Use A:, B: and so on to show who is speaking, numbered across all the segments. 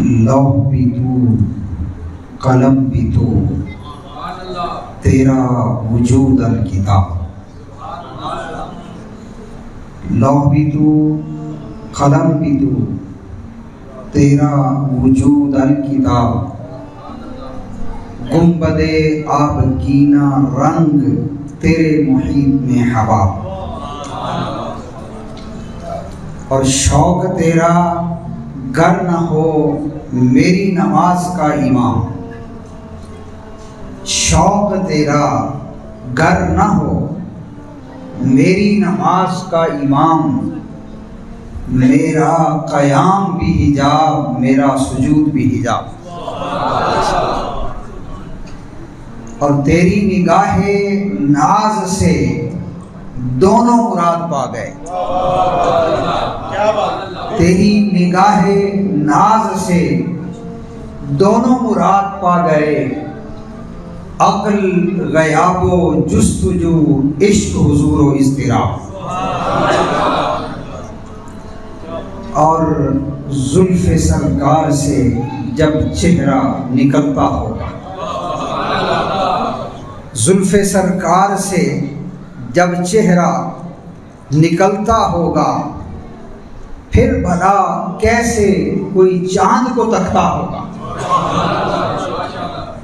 A: لوح بھی تو، قلم بھی تو، تیرا وجود الکتاب۔ لوح بھی تو، قلم بھی تو، تیرا وجود الکتاب۔ گنبد آبگینہ رنگ تیرے محیط میں ہوا، اور شوق تیرا گر نہ ہو میری نماز کا امام۔ شوق تیرا گر نہ ہو میری نماز کا امام۔ میرا قیام بھی حجاب، میرا سجود بھی حجاب۔ اور تیری نگاہ ناز سے دونوں مراد پا گئے۔ تیری نگاہ ناز سے دونوں مراد پا گئے۔ عقل غیاب و جستجو، عشق حضور و اضطراب۔ اور زلف سرکار سے جب چہرہ نکلتا ہوگا، زلف سرکار سے جب چہرہ نکلتا ہوگا، پھر بھلا کیسے کوئی چاند کو تکتا ہوگا۔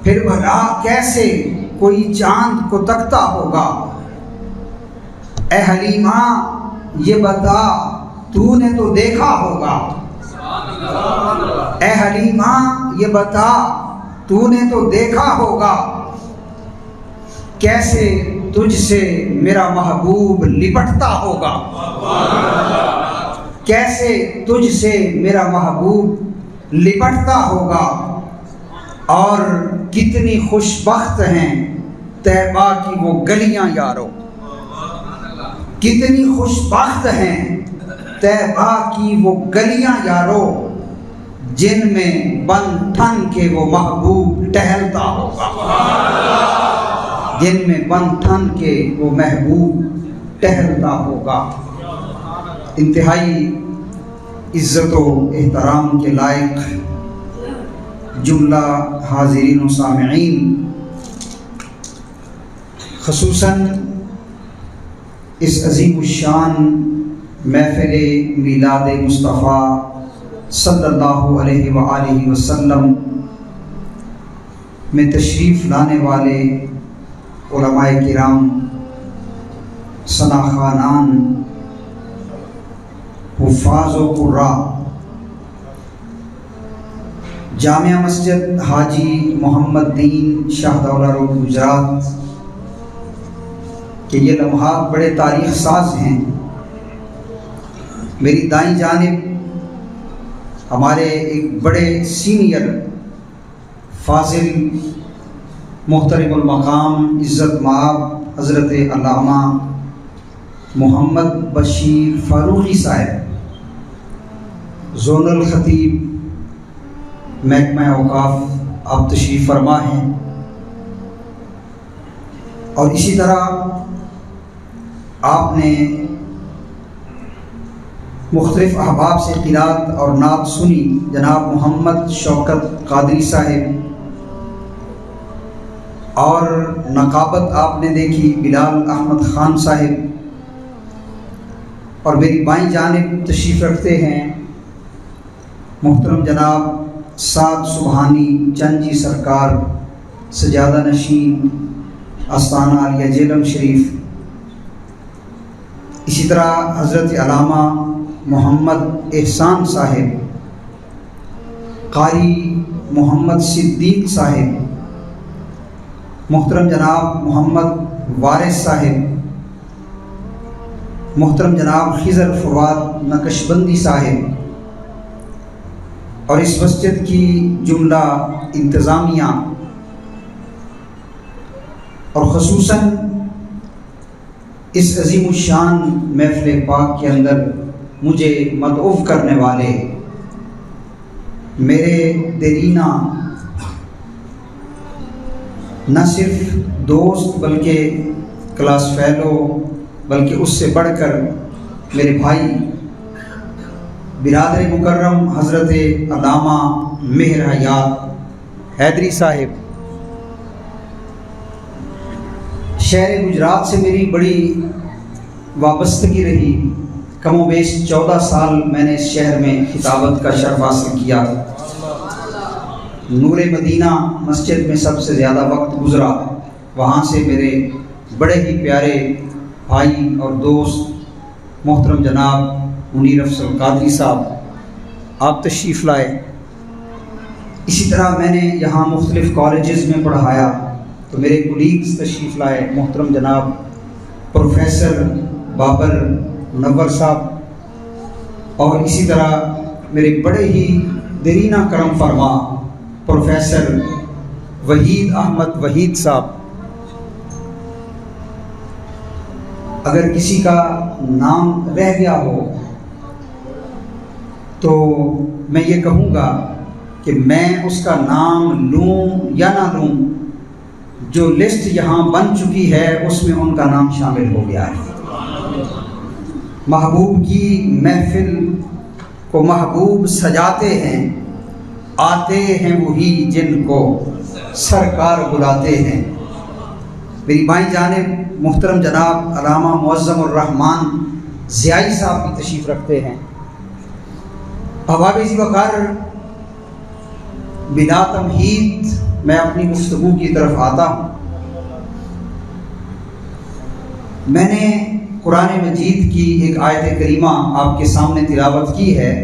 A: پھر بھلا کیسے کوئی چاند کو تکتا ہوگا۔ اے حلیمہ یہ بتا تو نے تو دیکھا ہوگا۔ اے حلیمہ یہ بتا تو نے تو دیکھا ہوگا، کیسے تجھ سے میرا محبوب لپٹتا ہوگا۔ کیسے تجھ سے میرا محبوب لپٹتا ہوگا۔ اور کتنی خوش بخت ہیں طیبہ کی وہ گلیاں یارو۔ کتنی خوش بخت ہیں طیبہ کی وہ گلیاں یارو، جن میں بن ٹھن کے وہ محبوب ٹہلتا ہوگا۔ جن میں بن ٹھن کے وہ محبوب ٹہلتا ہوگا۔ انتہائی عزت و احترام کے لائق جملہ حاضرین و سامعین، خصوصاً اس عظیم الشان محفل میلاد مصطفیٰ صلی اللہ علیہ وآلہ وسلم میں تشریف لانے والے علماء کرام، ثنا خوانان، حفاظ و قراء، جامعہ مسجد حاجی محمد دین شاہ دولہ روڈ گجرات کہ یہ لمحات بڑے تاریخ ساز ہیں۔ میری دائیں جانب ہمارے ایک بڑے سینئر فاضل محترم المقام عزت مآب حضرت علامہ محمد بشیر فاروقی صاحب، زون الخطیب محکمہ اوقاف، آپ تشریف فرما ہیں۔ اور اسی طرح آپ نے مختلف احباب سے قرات اور نعت سنی، جناب محمد شوکت قادری صاحب، اور نقابت آپ نے دیکھی بلال احمد خان صاحب، اور میری بائیں جانب تشریف رکھتے ہیں محترم جناب سعد سبحانی چنجی سرکار، سجادہ نشین آستانہ عالیہ جیلم شریف۔ اسی طرح حضرت علامہ محمد احسان صاحب، قاری محمد صدیق صاحب، محترم جناب محمد وارث صاحب، محترم جناب خضر فواد نقشبندی صاحب، اور اس مسجد کی جملہ انتظامیہ، اور خصوصاً اس عظیم الشان محفل پاک کے اندر مجھے مدعو کرنے والے میرے دیرینہ نہ صرف دوست بلکہ کلاس فیلو، بلکہ اس سے بڑھ کر میرے بھائی برادر مکرم حضرت علامہ مہر حیات حیدری صاحب، شہر گجرات سے میری بڑی وابستگی رہی۔ کم و بیش 14 سال میں نے اس شہر میں خطابت کا شرف حاصل کیا۔ نور مدینہ مسجد میں سب سے زیادہ وقت گزرا۔ وہاں سے میرے بڑے ہی پیارے بھائی اور دوست محترم جناب منیر افضل قادری صاحب آپ تشریف لائے۔ اسی طرح میں نے یہاں مختلف کالجز میں پڑھایا تو میرے کولیگز تشریف لائے، محترم جناب پروفیسر بابر منور صاحب، اور اسی طرح میرے بڑے ہی دیرینہ کرم فرما پروفیسر وحید احمد وحید صاحب۔ اگر کسی کا نام رہ گیا ہو تو میں یہ کہوں گا کہ میں اس کا نام لوں یا نہ لوں، جو لسٹ یہاں بن چکی ہے اس میں ان کا نام شامل ہو گیا ہے۔ محبوب کی محفل کو محبوب سجاتے ہیں، آتے ہیں وہی جن کو سرکار بلاتے ہیں۔ میری بائیں جانب محترم جناب علامہ معظم الرحمن ضیائی صاحب بھی تشریف رکھتے ہیں۔ احباب ذی وقار، بلا تمہید میں اپنی گفتگو کی طرف آتا ہوں۔ میں نے قرآن مجید کی ایک آیت کریمہ آپ کے سامنے تلاوت کی ہے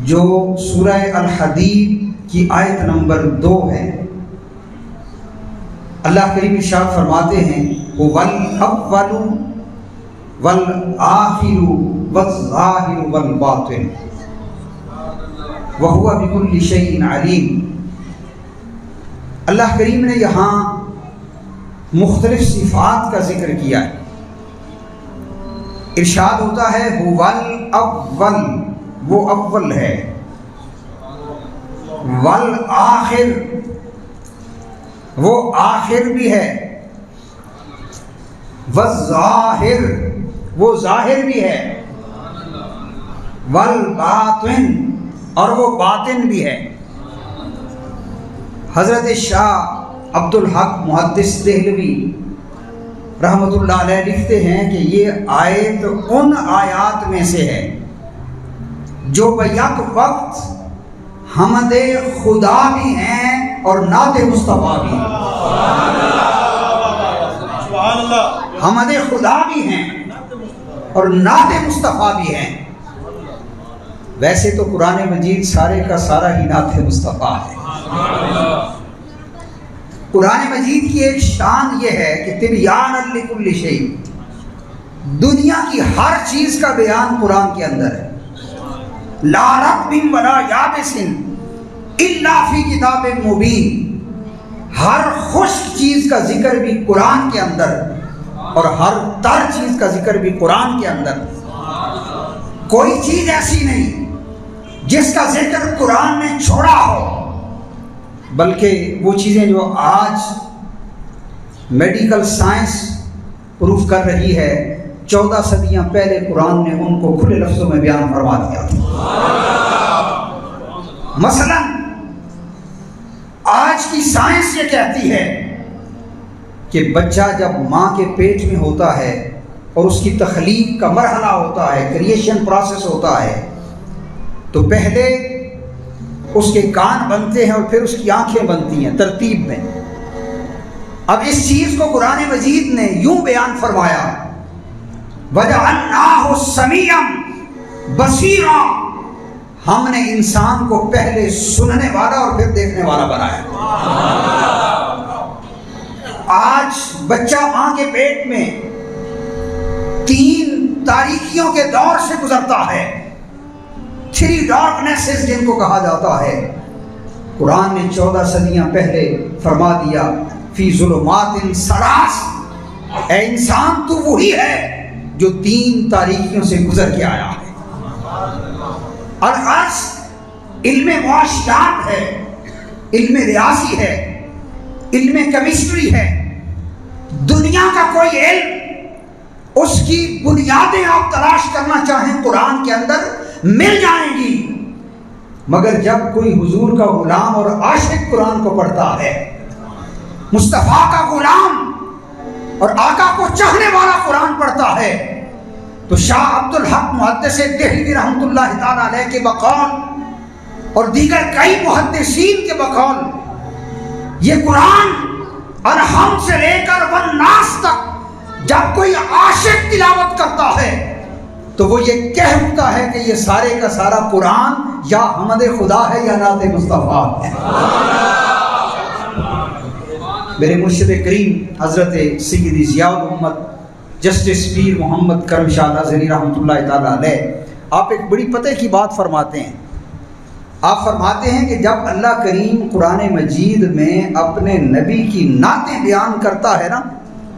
A: جو سورہ الحدید کی آیت نمبر 2 ہے۔ اللہ کریم ارشاد فرماتے ہیں وَالْأَوَّلُ وَالْآخِرُ وَالظَّاهِرُ وَالْبَاطِنُ وَهُوَ بِكُلِّ شَيْءٍ عَلِيمٌ۔ اللہ کریم نے یہاں مختلف صفات کا ذکر کیا ہے۔ ارشاد ہوتا ہے وَالْأَوَّلُ، وہ اول ہے، وَالْآخِرُ، وہ آخر بھی ہے، وَالظَّاهِرُ، وہ ظاہر بھی ہے، وَالْبَاطِنُ، اور وہ باطن بھی ہے۔ حضرت شاہ عبد الحق محدث دہلوی رحمۃ اللہ علیہ لکھتے ہیں کہ یہ آیت ان آیات میں سے ہے جو بیک وقت حمد خدا بھی ہیں اور نعت مصطفیٰ بھی ہیں۔ حمد خدا بھی ہیں اور نعت مصطفیٰ بھی ہیں۔ ویسے تو قرآن مجید سارے کا سارا ہی نعت مصطفیٰ ہے۔ قرآن مجید کی ایک شان یہ ہے کہ تبیانا لکل شیء، دنیا کی ہر چیز کا بیان قرآن کے اندر ہے۔ لا رطب ولا یابس الا فی کتاب مبین، ہر خشک چیز کا ذکر بھی قرآن کے اندر اور ہر تر چیز کا ذکر بھی قرآن کے اندر۔ کوئی چیز ایسی نہیں جس کا ذکر قرآن نے چھوڑا ہو، بلکہ وہ چیزیں جو آج میڈیکل سائنس پروف کر رہی ہے 14 صدیاں پہلے قرآن نے ان کو کھلے لفظوں میں بیان فرما دیا تھا۔ مثلا آج کی سائنس یہ کہتی ہے کہ بچہ جب ماں کے پیٹ میں ہوتا ہے اور اس کی تخلیق کا مرحلہ ہوتا ہے، کریشن پروسیس ہوتا ہے، تو پہلے اس کے کان بنتے ہیں اور پھر اس کی آنکھیں بنتی ہیں ترتیب میں۔ اب اس چیز کو قرآن مجید نے یوں بیان فرمایا وَجَعَلْنَاهُ سَمِيعًا بَصِيرًا، ہم نے انسان کو پہلے سننے والا اور پھر دیکھنے والا بنایا۔ آج بچہ ماں کے پیٹ میں 3 تاریکیوں کے دور سے گزرتا ہے، 3 ڈارکنیسز جن کو کہا جاتا ہے۔ قرآن نے 14 صدیاں پہلے فرما دیا فی ظلمات ثلاث، اے انسان تو وہی ہے جو 3 تاریکیوں سے گزر کے آیا ہے۔ الغرض علم معاشیات ہے، علم ریاضی ہے، علم کیمسٹری ہے، دنیا کا کوئی علم اس کی بنیادیں آپ تلاش کرنا چاہیں قرآن کے اندر مل جائیں گی، مگر جب کوئی حضور کا غلام اور عاشق قرآن کو پڑھتا ہے، مصطفیٰ کا غلام اور آقا کو چاہنے والا قرآن پڑھتا ہے، تو شاہ عبد الحق محدث دہلوی رحمۃ اللہ تعالیٰ علیہ کے بقول اور دیگر کئی محدثین کے بقول یہ قرآن الحم سے لے کر والناس تک جب کوئی عاشق تلاوت کرتا ہے تو وہ یہ کہہ اٹھتا ہے کہ یہ سارے کا سارا قرآن یا حمد خدا ہے یا نعت مصطفیٰ ہے۔ میرے مرشد کریم حضرت سیدی ضیاء الامت جسٹس پیر محمد کرم شاہ ناظری رحمۃ اللہ تعالیٰ علیہ آپ ایک بڑی پتے کی بات فرماتے ہیں۔ آپ فرماتے ہیں کہ جب اللہ کریم قرآن مجید میں اپنے نبی کی نعتیں بیان کرتا ہے نا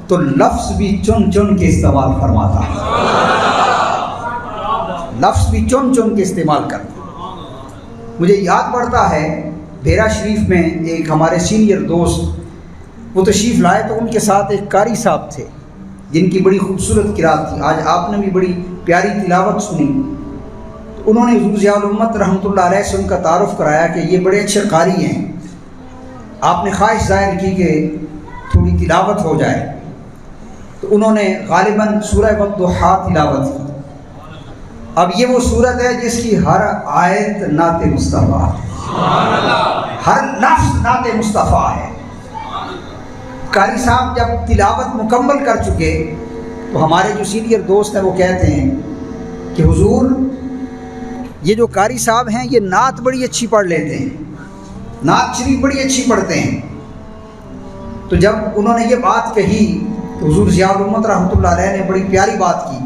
A: تو لفظ بھی چن چن کے استعمال فرماتا ہے، لفظ بھی چن چن کے استعمال کرتا ہے۔ مجھے یاد پڑتا ہے بیرا شریف میں ایک ہمارے سینئر دوست وہ تشریف لائے تو ان کے ساتھ ایک قاری صاحب تھے جن کی بڑی خوبصورت قرات تھی، آج آپ نے بھی بڑی پیاری تلاوت سنی۔ تو انہوں نے حضور ضیاء الامت رحمۃ اللہ علیہ سے ان کا تعارف کرایا کہ یہ بڑے اچھے قاری ہیں، آپ نے خواہش ظاہر کی کہ تھوڑی تلاوت ہو جائے، تو انہوں نے غالباً سورہ والضحیٰ تلاوت کی۔ اب یہ وہ صورت ہے جس کی ہر آیت نعت مصطفیٰ ہے، ہر لفظ نعت مصطفیٰ ہے۔ قاری صاحب جب تلاوت مکمل کر چکے تو ہمارے جو سینئر دوست ہیں وہ کہتے ہیں کہ حضور یہ جو قاری صاحب ہیں یہ نعت بڑی اچھی پڑھ لیتے ہیں، نعت شریف بڑی اچھی پڑھتے ہیں۔ تو جب انہوں نے یہ بات کہی تو حضور ضیاء الامت رحمۃ اللہ علیہ نے بڑی پیاری بات کی،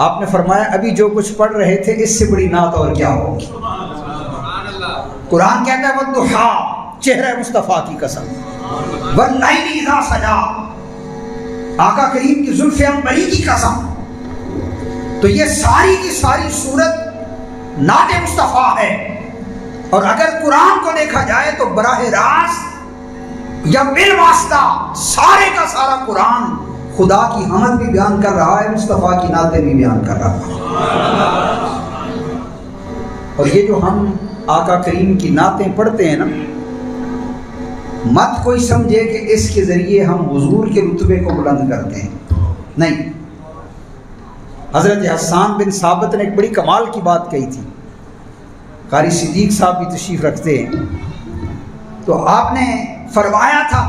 A: آپ نے فرمایا ابھی جو کچھ پڑھ رہے تھے اس سے بڑی نعت اور کیا ہوگی۔ قرآن کہتا ہے والضحیٰ، چہرہ مصطفیٰ کی قسم، واللیل اذا سجا، آقا کریم کی زلف عنبری کی قسم۔ تو یہ ساری کی ساری صورت نعت مصطفیٰ ہے، اور اگر قرآن کو دیکھا جائے تو براہ راست یا بالواسطہ سارے کا سارا قرآن خدا کی حمد بھی بیان کر رہا ہے، مصطفیٰ کی نعتیں بھی بیان کر رہا ہے۔ اور یہ جو ہم آقا کریم کی نعتیں پڑھتے ہیں نا، مت کوئی سمجھے کہ اس کے ذریعے ہم حضور کے رتبے کو بلند کرتے ہیں، نہیں۔ حضرت حسان بن ثابت نے ایک بڑی کمال کی بات کہی تھی، قاری صدیق صاحب بھی تشریف رکھتے ہیں، تو آپ نے فرمایا تھا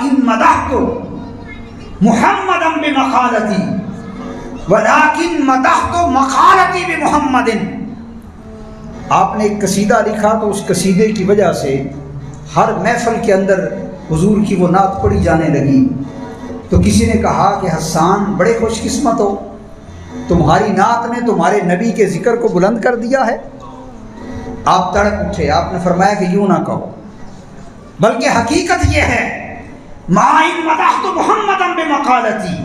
A: ان مدحت محمدا بمقالتی ولکن مدحت مقالتی بمحمد۔ آپ نے ایک قصیدہ لکھا تو اس قصیدے کی وجہ سے ہر محفل کے اندر حضور کی وہ نعت پڑھی جانے لگی۔ تو کسی نے کہا کہ حسان بڑے خوش قسمت ہو، تمہاری نعت نے تمہارے نبی کے ذکر کو بلند کر دیا ہے۔ آپ تڑپ اٹھے، آپ نے فرمایا کہ یوں نہ کہو، بلکہ حقیقت یہ ہے ما ان مدحت محمدا بمقالتی،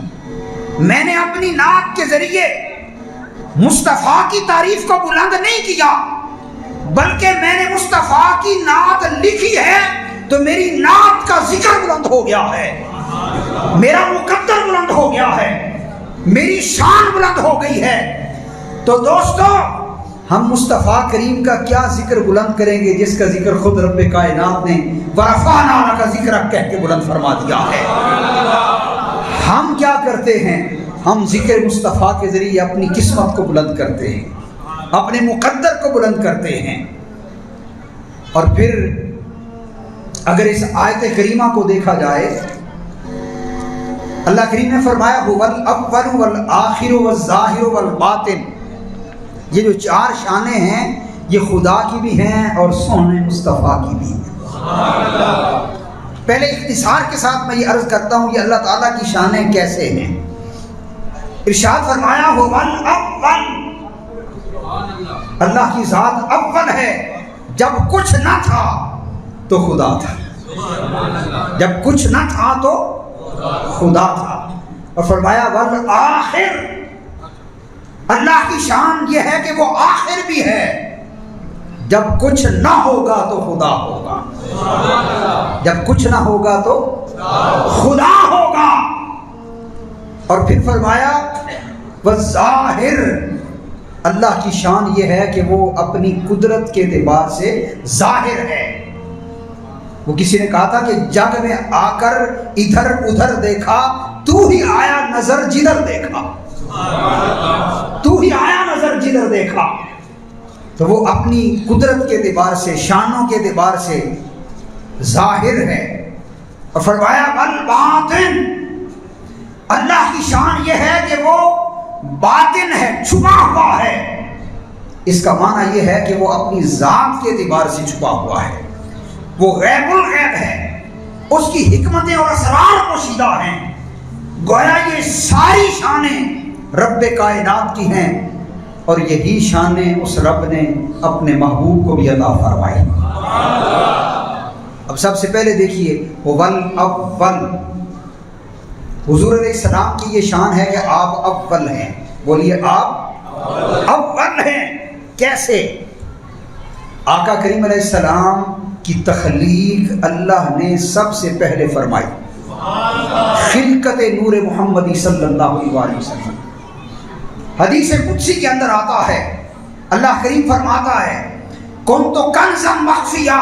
A: میں نے اپنی نعت کے ذریعے مصطفیٰ کی تعریف کو بلند نہیں کیا، بلکہ میں نے مصطفیٰ کی نعت لکھی ہے تو میری نعت کا ذکر بلند ہو گیا ہے، میرا مقدر بلند ہو گیا ہے، میری شان بلند ہو گئی ہے۔ تو دوستو ہم مصطفیٰ کریم کا کیا ذکر بلند کریں گے جس کا ذکر خود رب کائنات نے ورفعنا لک ذکرک کہہ کے بلند فرما دیا ہے۔ ہم کیا کرتے ہیں؟ ہم ذکر مصطفیٰ کے ذریعے اپنی قسمت کو بلند کرتے ہیں، اپنے مقدر کو بلند کرتے ہیں۔ اور پھر اگر اس آیت کریمہ کو دیکھا جائے، اللہ کریم نے فرمایا هو الاول والآخر والظاہر والباطن، یہ جو چار شانیں ہیں یہ خدا کی بھی ہیں اور سونے مصطفیٰ کی بھی ہیں۔ پہلے اختصار کے ساتھ میں یہ عرض کرتا ہوں یہ اللہ تعالیٰ کی شانیں کیسے ہیں۔ ارشاد فرمایا هو الاول، اللہ کی ذات اول ہے، جب کچھ نہ تھا تو خدا تھا، جب کچھ نہ تھا تو خدا تھا۔ اور فرمایا والآخر، اللہ کی شان یہ ہے کہ وہ آخر بھی ہے، جب کچھ نہ ہوگا تو خدا ہوگا، جب کچھ نہ ہوگا تو خدا ہوگا۔ اور پھر فرمایا والظاہر، اللہ کی شان یہ ہے کہ وہ اپنی قدرت کے اعتبار سے ظاہر ہے۔ وہ کسی نے کہا تھا کہ جگ میں آ کر ادھر ادھر دیکھا، تو ہی آیا نظر جدھر دیکھا، تو ہی آیا نظر جدھر دیکھا۔ تو وہ اپنی قدرت کے اعتبار سے، شانوں کے اعتبار سے ظاہر ہے۔ اور فرمایا والباطن، اللہ کی شان یہ ہے کہ وہ باطن ہے، چھپا ہوا ہے۔ اس کا معنی یہ ہے کہ وہ اپنی ذات کے اعتبار سے چھپا ہوا ہے، وہ غیب الغیب ہے، اس کی حکمتیں اور اسرار پوشیدہ ہیں۔ گویا یہ ساری شانیں رب کائنات کی ہیں، اور یہی شانیں اس رب نے اپنے محبوب کو بھی عطا فرمائی۔ اب سب سے پہلے دیکھیے اول، حضور علیہ السلام کی یہ شان ہے کہ آپ اول ہیں۔ بولیے آپ اول ہیں۔ کیسے؟ آقا کریم علیہ السلام کی تخلیق اللہ نے سب سے پہلے فرمائی، خلقت نور محمدی صلی اللہ علیہ وسلم۔ حدیث قدسی کے اندر آتا ہے، اللہ کریم فرماتا ہے کنت کنزا مخفیا،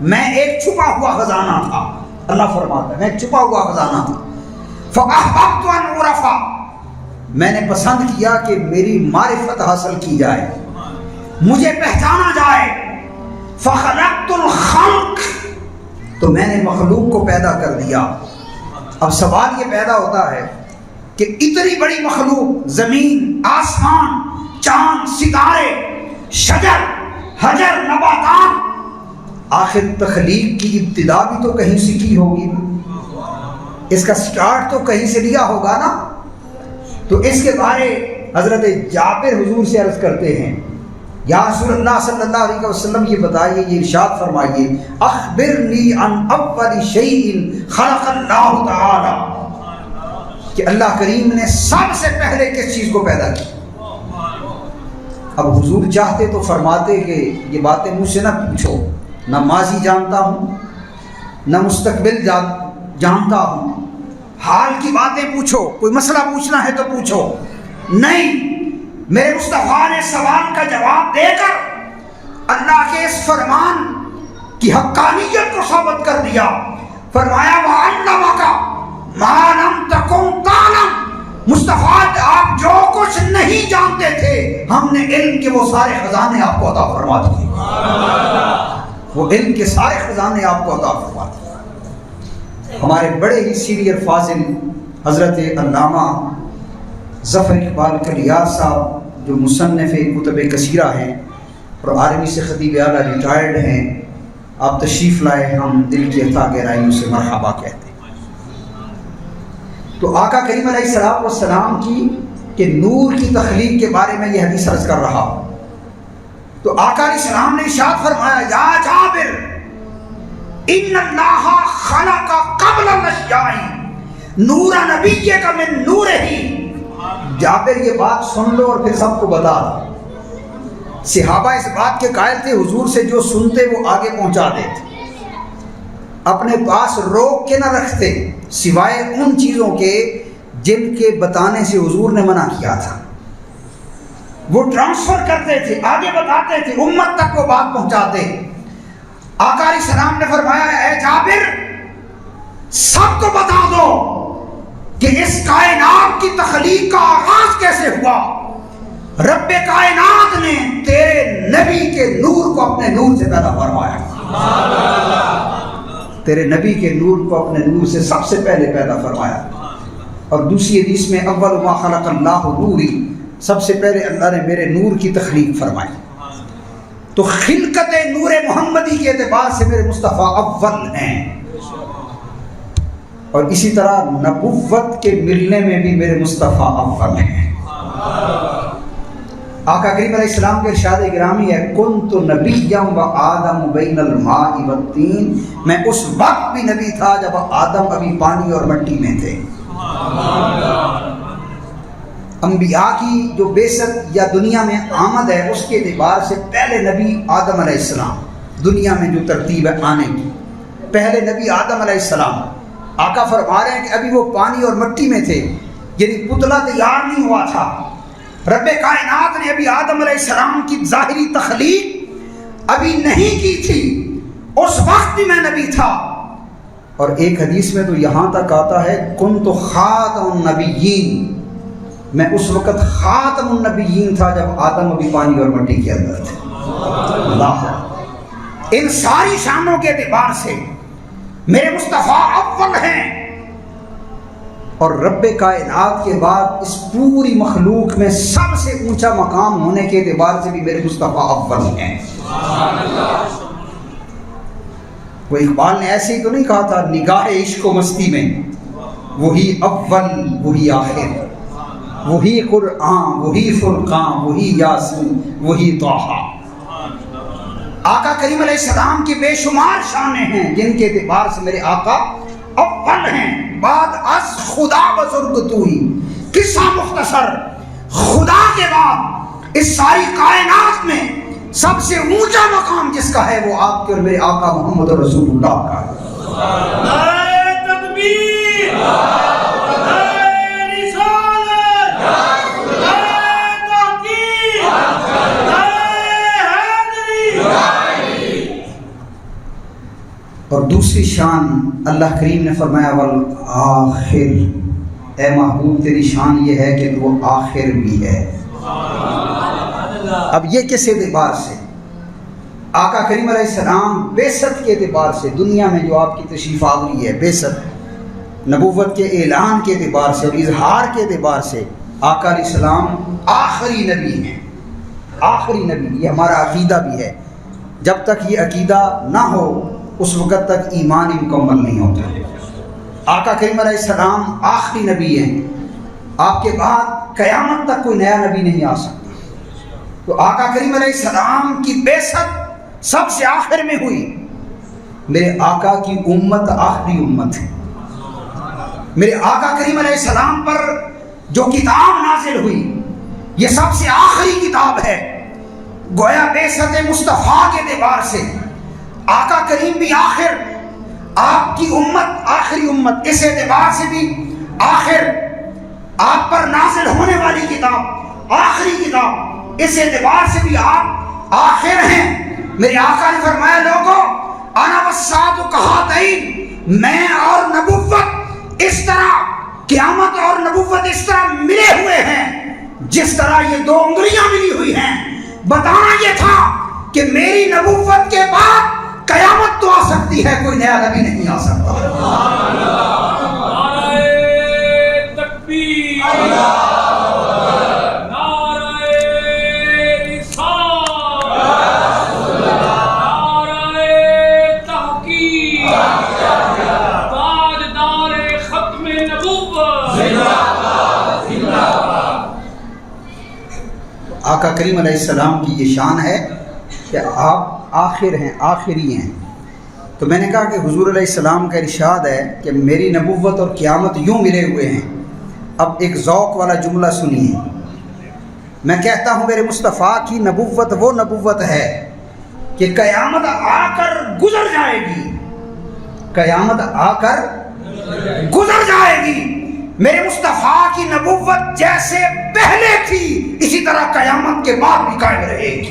A: میں ایک چھپا ہوا خزانہ تھا۔ اللہ فرماتا ہے میں ایک چھپا ہوا خزانہ تھا۔ فاحببت ان اعرف، میں نے پسند کیا کہ میری معرفت حاصل کی جائے، مجھے پہچانا جائے۔ فخلقت الخلق، تو میں نے مخلوق کو پیدا کر دیا۔ اب سوال یہ پیدا ہوتا ہے کہ اتنی بڑی مخلوق، زمین، آسمان، چاند، ستارے، شجر، حجر، نباتات، آخر تخلیق کی ابتدا بھی تو کہیں سے کی ہوگی، اس کا سٹارٹ تو کہیں سے لیا ہوگا نا۔ تو اس کے بارے حضرت جابر حضور سے عرض کرتے ہیں، یا رسول اللہ صلی اللہ علیہ وسلم یہ بتائیے، یہ ارشاد فرمائیے، اخبرنی عن اول شیء خلق اللہ تعالی، کہ اللہ کریم نے سب سے پہلے کس چیز کو پیدا کیا۔ اب حضور چاہتے تو فرماتے کہ یہ باتیں مجھ سے نہ پوچھو، نہ ماضی جانتا ہوں نہ مستقبل جانتا ہوں، حال کی باتیں پوچھو، کوئی مسئلہ پوچھنا ہے تو پوچھو۔ نہیں، میرے مصطفیٰ نے سوال کا جواب دے کر اللہ کے اس فرمان کی حقانیت کو ثابت کر دیا۔ فرمایا وَعَلَّمَكَ مَا لَمْ تَكُنْ تَعْلَمْ، مصطفیٰ آپ جو کچھ نہیں جانتے تھے، ہم نے علم کے وہ سارے خزانے آپ کو عطا فرما دیے، وہ علم کے سارے خزانے آپ کو عطا فرما دیے۔ ہمارے بڑے ہی سینئر فاضل حضرت علامہ ظفر اقبال کلیات صاحب، جو مصنف کتب کثیرہ ہیں اور آرمی سے خطیب اعلیٰ ریٹائرڈ ہیں، آپ تشریف لائے، ہم دل کی عطا گہرائیوں سے مرحبا کہتے ہیں۔ تو آقا کریم علیہ السلام کی کہ نور کی تخلیق کے بارے میں یہ حدیث عرض کر رہا ہوں، تو آقا علیہ السلام نے ارشاد فرمایا یا جابر ان اللہ خلق قبل الاشیاء نور نبی کا من نور ہی۔ جابر یہ بات سن لو اور پھر سب کو بتا دو۔ صحابہ اس بات کے قائل تھے، حضور سے جو سنتے وہ آگے پہنچا دیتے، اپنے پاس روک کے نہ رکھتے سوائے ان چیزوں کے جن کے بتانے سے حضور نے منع کیا تھا، وہ ٹرانسفر کرتے تھے، آگے بتاتے تھے، امت تک وہ بات پہنچاتے۔ آقا علیہ السلام نے فرمایا اے جابر سب کو بتا دو کہ اس کائنات کی تخلیق کا آغاز کیسے ہوا۔ رب کائنات نے تیرے نبی کے نور کو اپنے نور سے پیدا فرمایا، تیرے نبی کے نور کو اپنے نور سے سب سے پہلے پیدا فرمایا۔ اور دوسری حدیث میں اول ما خلق اللہ نوری، سب سے پہلے اللہ نے میرے نور کی تخلیق فرمائی۔ تو خلقت نور محمدی کے اعتبار سے میرے مصطفیٰ اول ہیں، اور اسی طرح نبوت کے ملنے میں بھی میرے مصطفیٰ اول ہیں۔ آقا کریم علیہ السلام کے ارشاد گرامی ہے کنت نبیا و آدم بین الماء والطین، میں اس وقت بھی نبی تھا جب آدم ابھی پانی اور مٹی میں تھے۔ انبیاء کی جو بعثت یا دنیا میں آمد ہے اس کے اعتبار سے پہلے نبی آدم علیہ السلام، دنیا میں جو ترتیب ہے آنے کی، پہلے نبی آدم علیہ السلام۔ آقا فرما رہے ہیں کہ ابھی وہ پانی اور مٹی میں تھے، یعنی پتلا تیار نہیں ہوا تھا، رب کائنات نے ابھی آدم علیہ السلام کی ظاہری تخلیق ابھی نہیں کی تھی، اس وقت بھی میں نبی تھا۔ اور ایک حدیث میں تو یہاں تک آتا ہے کنت خاتم النبیین، میں اس وقت خاتم النبیین تھا جب آدم ابھی پانی اور مٹی کے اندر تھے۔ اللہ، ان ساری شانوں کے اعتبار سے میرے مصطفیٰ اول ہیں، اور رب کائنات کے بعد اس پوری مخلوق میں سب سے اونچا مقام ہونے کے اعتبار سے بھی میرے مصطفیٰ اول ہیں۔ وہ اقبال نے ایسے ہی تو نہیں کہا تھا نگاہ عشق و مستی میں وہی اول وہی آخر، وہی قرآن وہی فرقان وہی یاسین وہی طٰہٰ۔ آقا کریم علیہ السلام کی بے شمار شانیں ہیں جن کے اعتبار سے میرے آقا اول ہیں۔ بعد از خدا بزرگ تو ہی، قصہ مختصر، خدا کے بعد اس ساری کائنات میں سب سے اونچا مقام جس کا ہے وہ آپ کے اور میرے آقا محمد رسول اللہ کا ہے۔
B: نعرہ تکبیر، نعرہ رسالت، نعرہ تحقیق، نعرہ حیدری۔
A: اور دوسری شان اللہ کریم نے فرمایا والآخر، اے محبوب تیری شان یہ ہے کہ وہ آخر بھی ہے۔ اب یہ کس اعتبار سے؟ آقا کریم علیہ السلام بعثت کے اعتبار سے، دنیا میں جو آپ کی تشریف آوری ہے، بعثت نبوت کے اعلان کے اعتبار سے اور اظہار کے اعتبار سے آقا علیہ السلام آخری نبی ہیں، آخری نبی۔ یہ ہمارا عقیدہ بھی ہے، جب تک یہ عقیدہ نہ ہو اس وقت تک ایمان مکمل نہیں ہوتا۔ آقا کریم علیہ السلام آخری نبی ہیں، آپ کے بعد قیامت تک کوئی نیا نبی نہیں آ سکتا۔ تو آقا کریم علیہ السلام کی بعثت سب سے آخر میں ہوئی۔ میرے آقا کی امت آخری امت ہے۔ میرے آقا کریم علیہ السلام پر جو کتاب نازل ہوئی یہ سب سے آخری کتاب ہے۔ گویا بعثت مصطفیٰ کے اعتبار سے آقا کریم بھی آخر، آپ کی امت آخری امت، اس اعتبار سے بھی آخر، آپ پر نازل ہونے والی کتاب آخری کتاب، اس اعتبار سے بھی آپ آخر ہیں۔ میرے آقا نے فرمایا لوگوں انا والساعۃ کہاتین، میں اور نبوت اس طرح، قیامت اور نبوت اس طرح ملے ہوئے ہیں جس طرح یہ دو انگلیاں ملی ہوئی ہیں۔ بتانا یہ تھا کہ میری نبوت کے بعد قیامت تو آ سکتی ہے، کوئی نیا نبی نہیں آ سکتا۔
B: نعرہ تکبیر، نعرہ رسالت، نعرہ تحقیق، تاجدار ختم نبوت۔
A: آقا کریم علیہ السلام کی یہ شان ہے کہ آپ آخر ہیں، آخری ہیں۔ تو میں نے کہا کہ حضور علیہ السلام کا ارشاد ہے کہ میری نبوت اور قیامت یوں ملے ہوئے ہیں۔ اب ایک ذوق والا جملہ سنیے، میں کہتا ہوں میرے مصطفیٰ کی نبوت وہ نبوت ہے کہ قیامت آ کر گزر جائے گی، قیامت آ کر گزر جائے گی۔ میرے مصطفیٰ کی نبوت جیسے پہلے تھی اسی طرح قیامت کے بعد بھی قائم رہے گی۔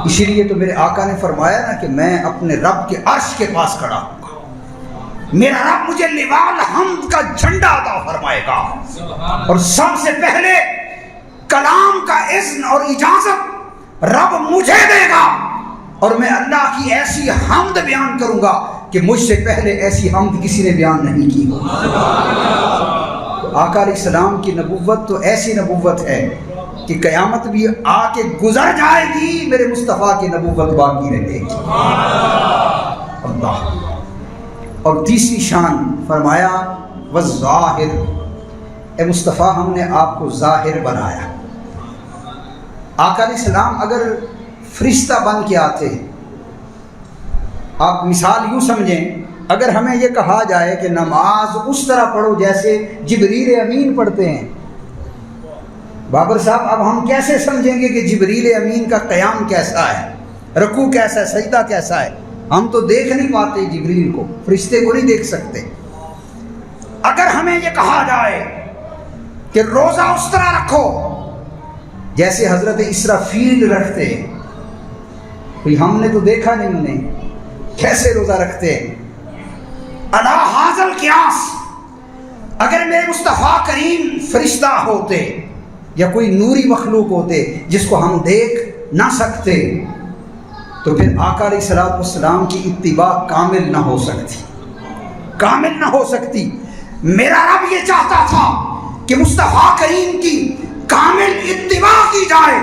A: اسی لیے تو میرے آقا نے فرمایا نا کہ میں اپنے رب کے عرش کے پاس کھڑا ہوں گا، میرا رب مجھے لواء الحمد کا جھنڈا عطا فرمائے گا، اور سب سے پہلے کلام کا اذن اور اجازت رب مجھے دے گا، اور میں اللہ کی ایسی حمد بیان کروں گا کہ مجھ سے پہلے ایسی حمد کسی نے بیان نہیں کی ہو۔ آقا علیہ السلام کی نبوت تو ایسی نبوت ہے کہ قیامت بھی آ کے گزر جائے گی، میرے مصطفیٰ کی نبوت باقی رہے گی۔ اللہ۔ اور تیسری شان فرمایا والظاہر، اے مصطفیٰ ہم نے آپ کو ظاہر بنایا۔ آقا علیہ السلام اگر فرشتہ بن کے آتے، آپ مثال یوں سمجھیں، اگر ہمیں یہ کہا جائے کہ نماز اس طرح پڑھو جیسے جبریل امین پڑھتے ہیں، بابر صاحب اب ہم کیسے سمجھیں گے کہ جبریل امین کا قیام کیسا ہے، رکوع کیسا ہے، سجدہ کیسا ہے؟ ہم تو دیکھ نہیں پاتے جبریل کو، فرشتے کو نہیں دیکھ سکتے۔ اگر ہمیں یہ کہا جائے کہ روزہ اس طرح رکھو جیسے حضرت اسرافیل رکھتے ہیں. کوئی ہم نے تو دیکھا نہیں انہیں کیسے روزہ رکھتے ہیں. الا حاضل قیاس، اگر میرے مصطفیٰ کریم فرشتہ ہوتے یا کوئی نوری مخلوق ہوتے جس کو ہم دیکھ نہ سکتے تو پھر آقا علیہ الصلوۃ والسلام کی اتباع کامل نہ ہو سکتی. میرا رب یہ چاہتا تھا کہ مصطفیٰ کریم کی کامل اتباع کی جائے،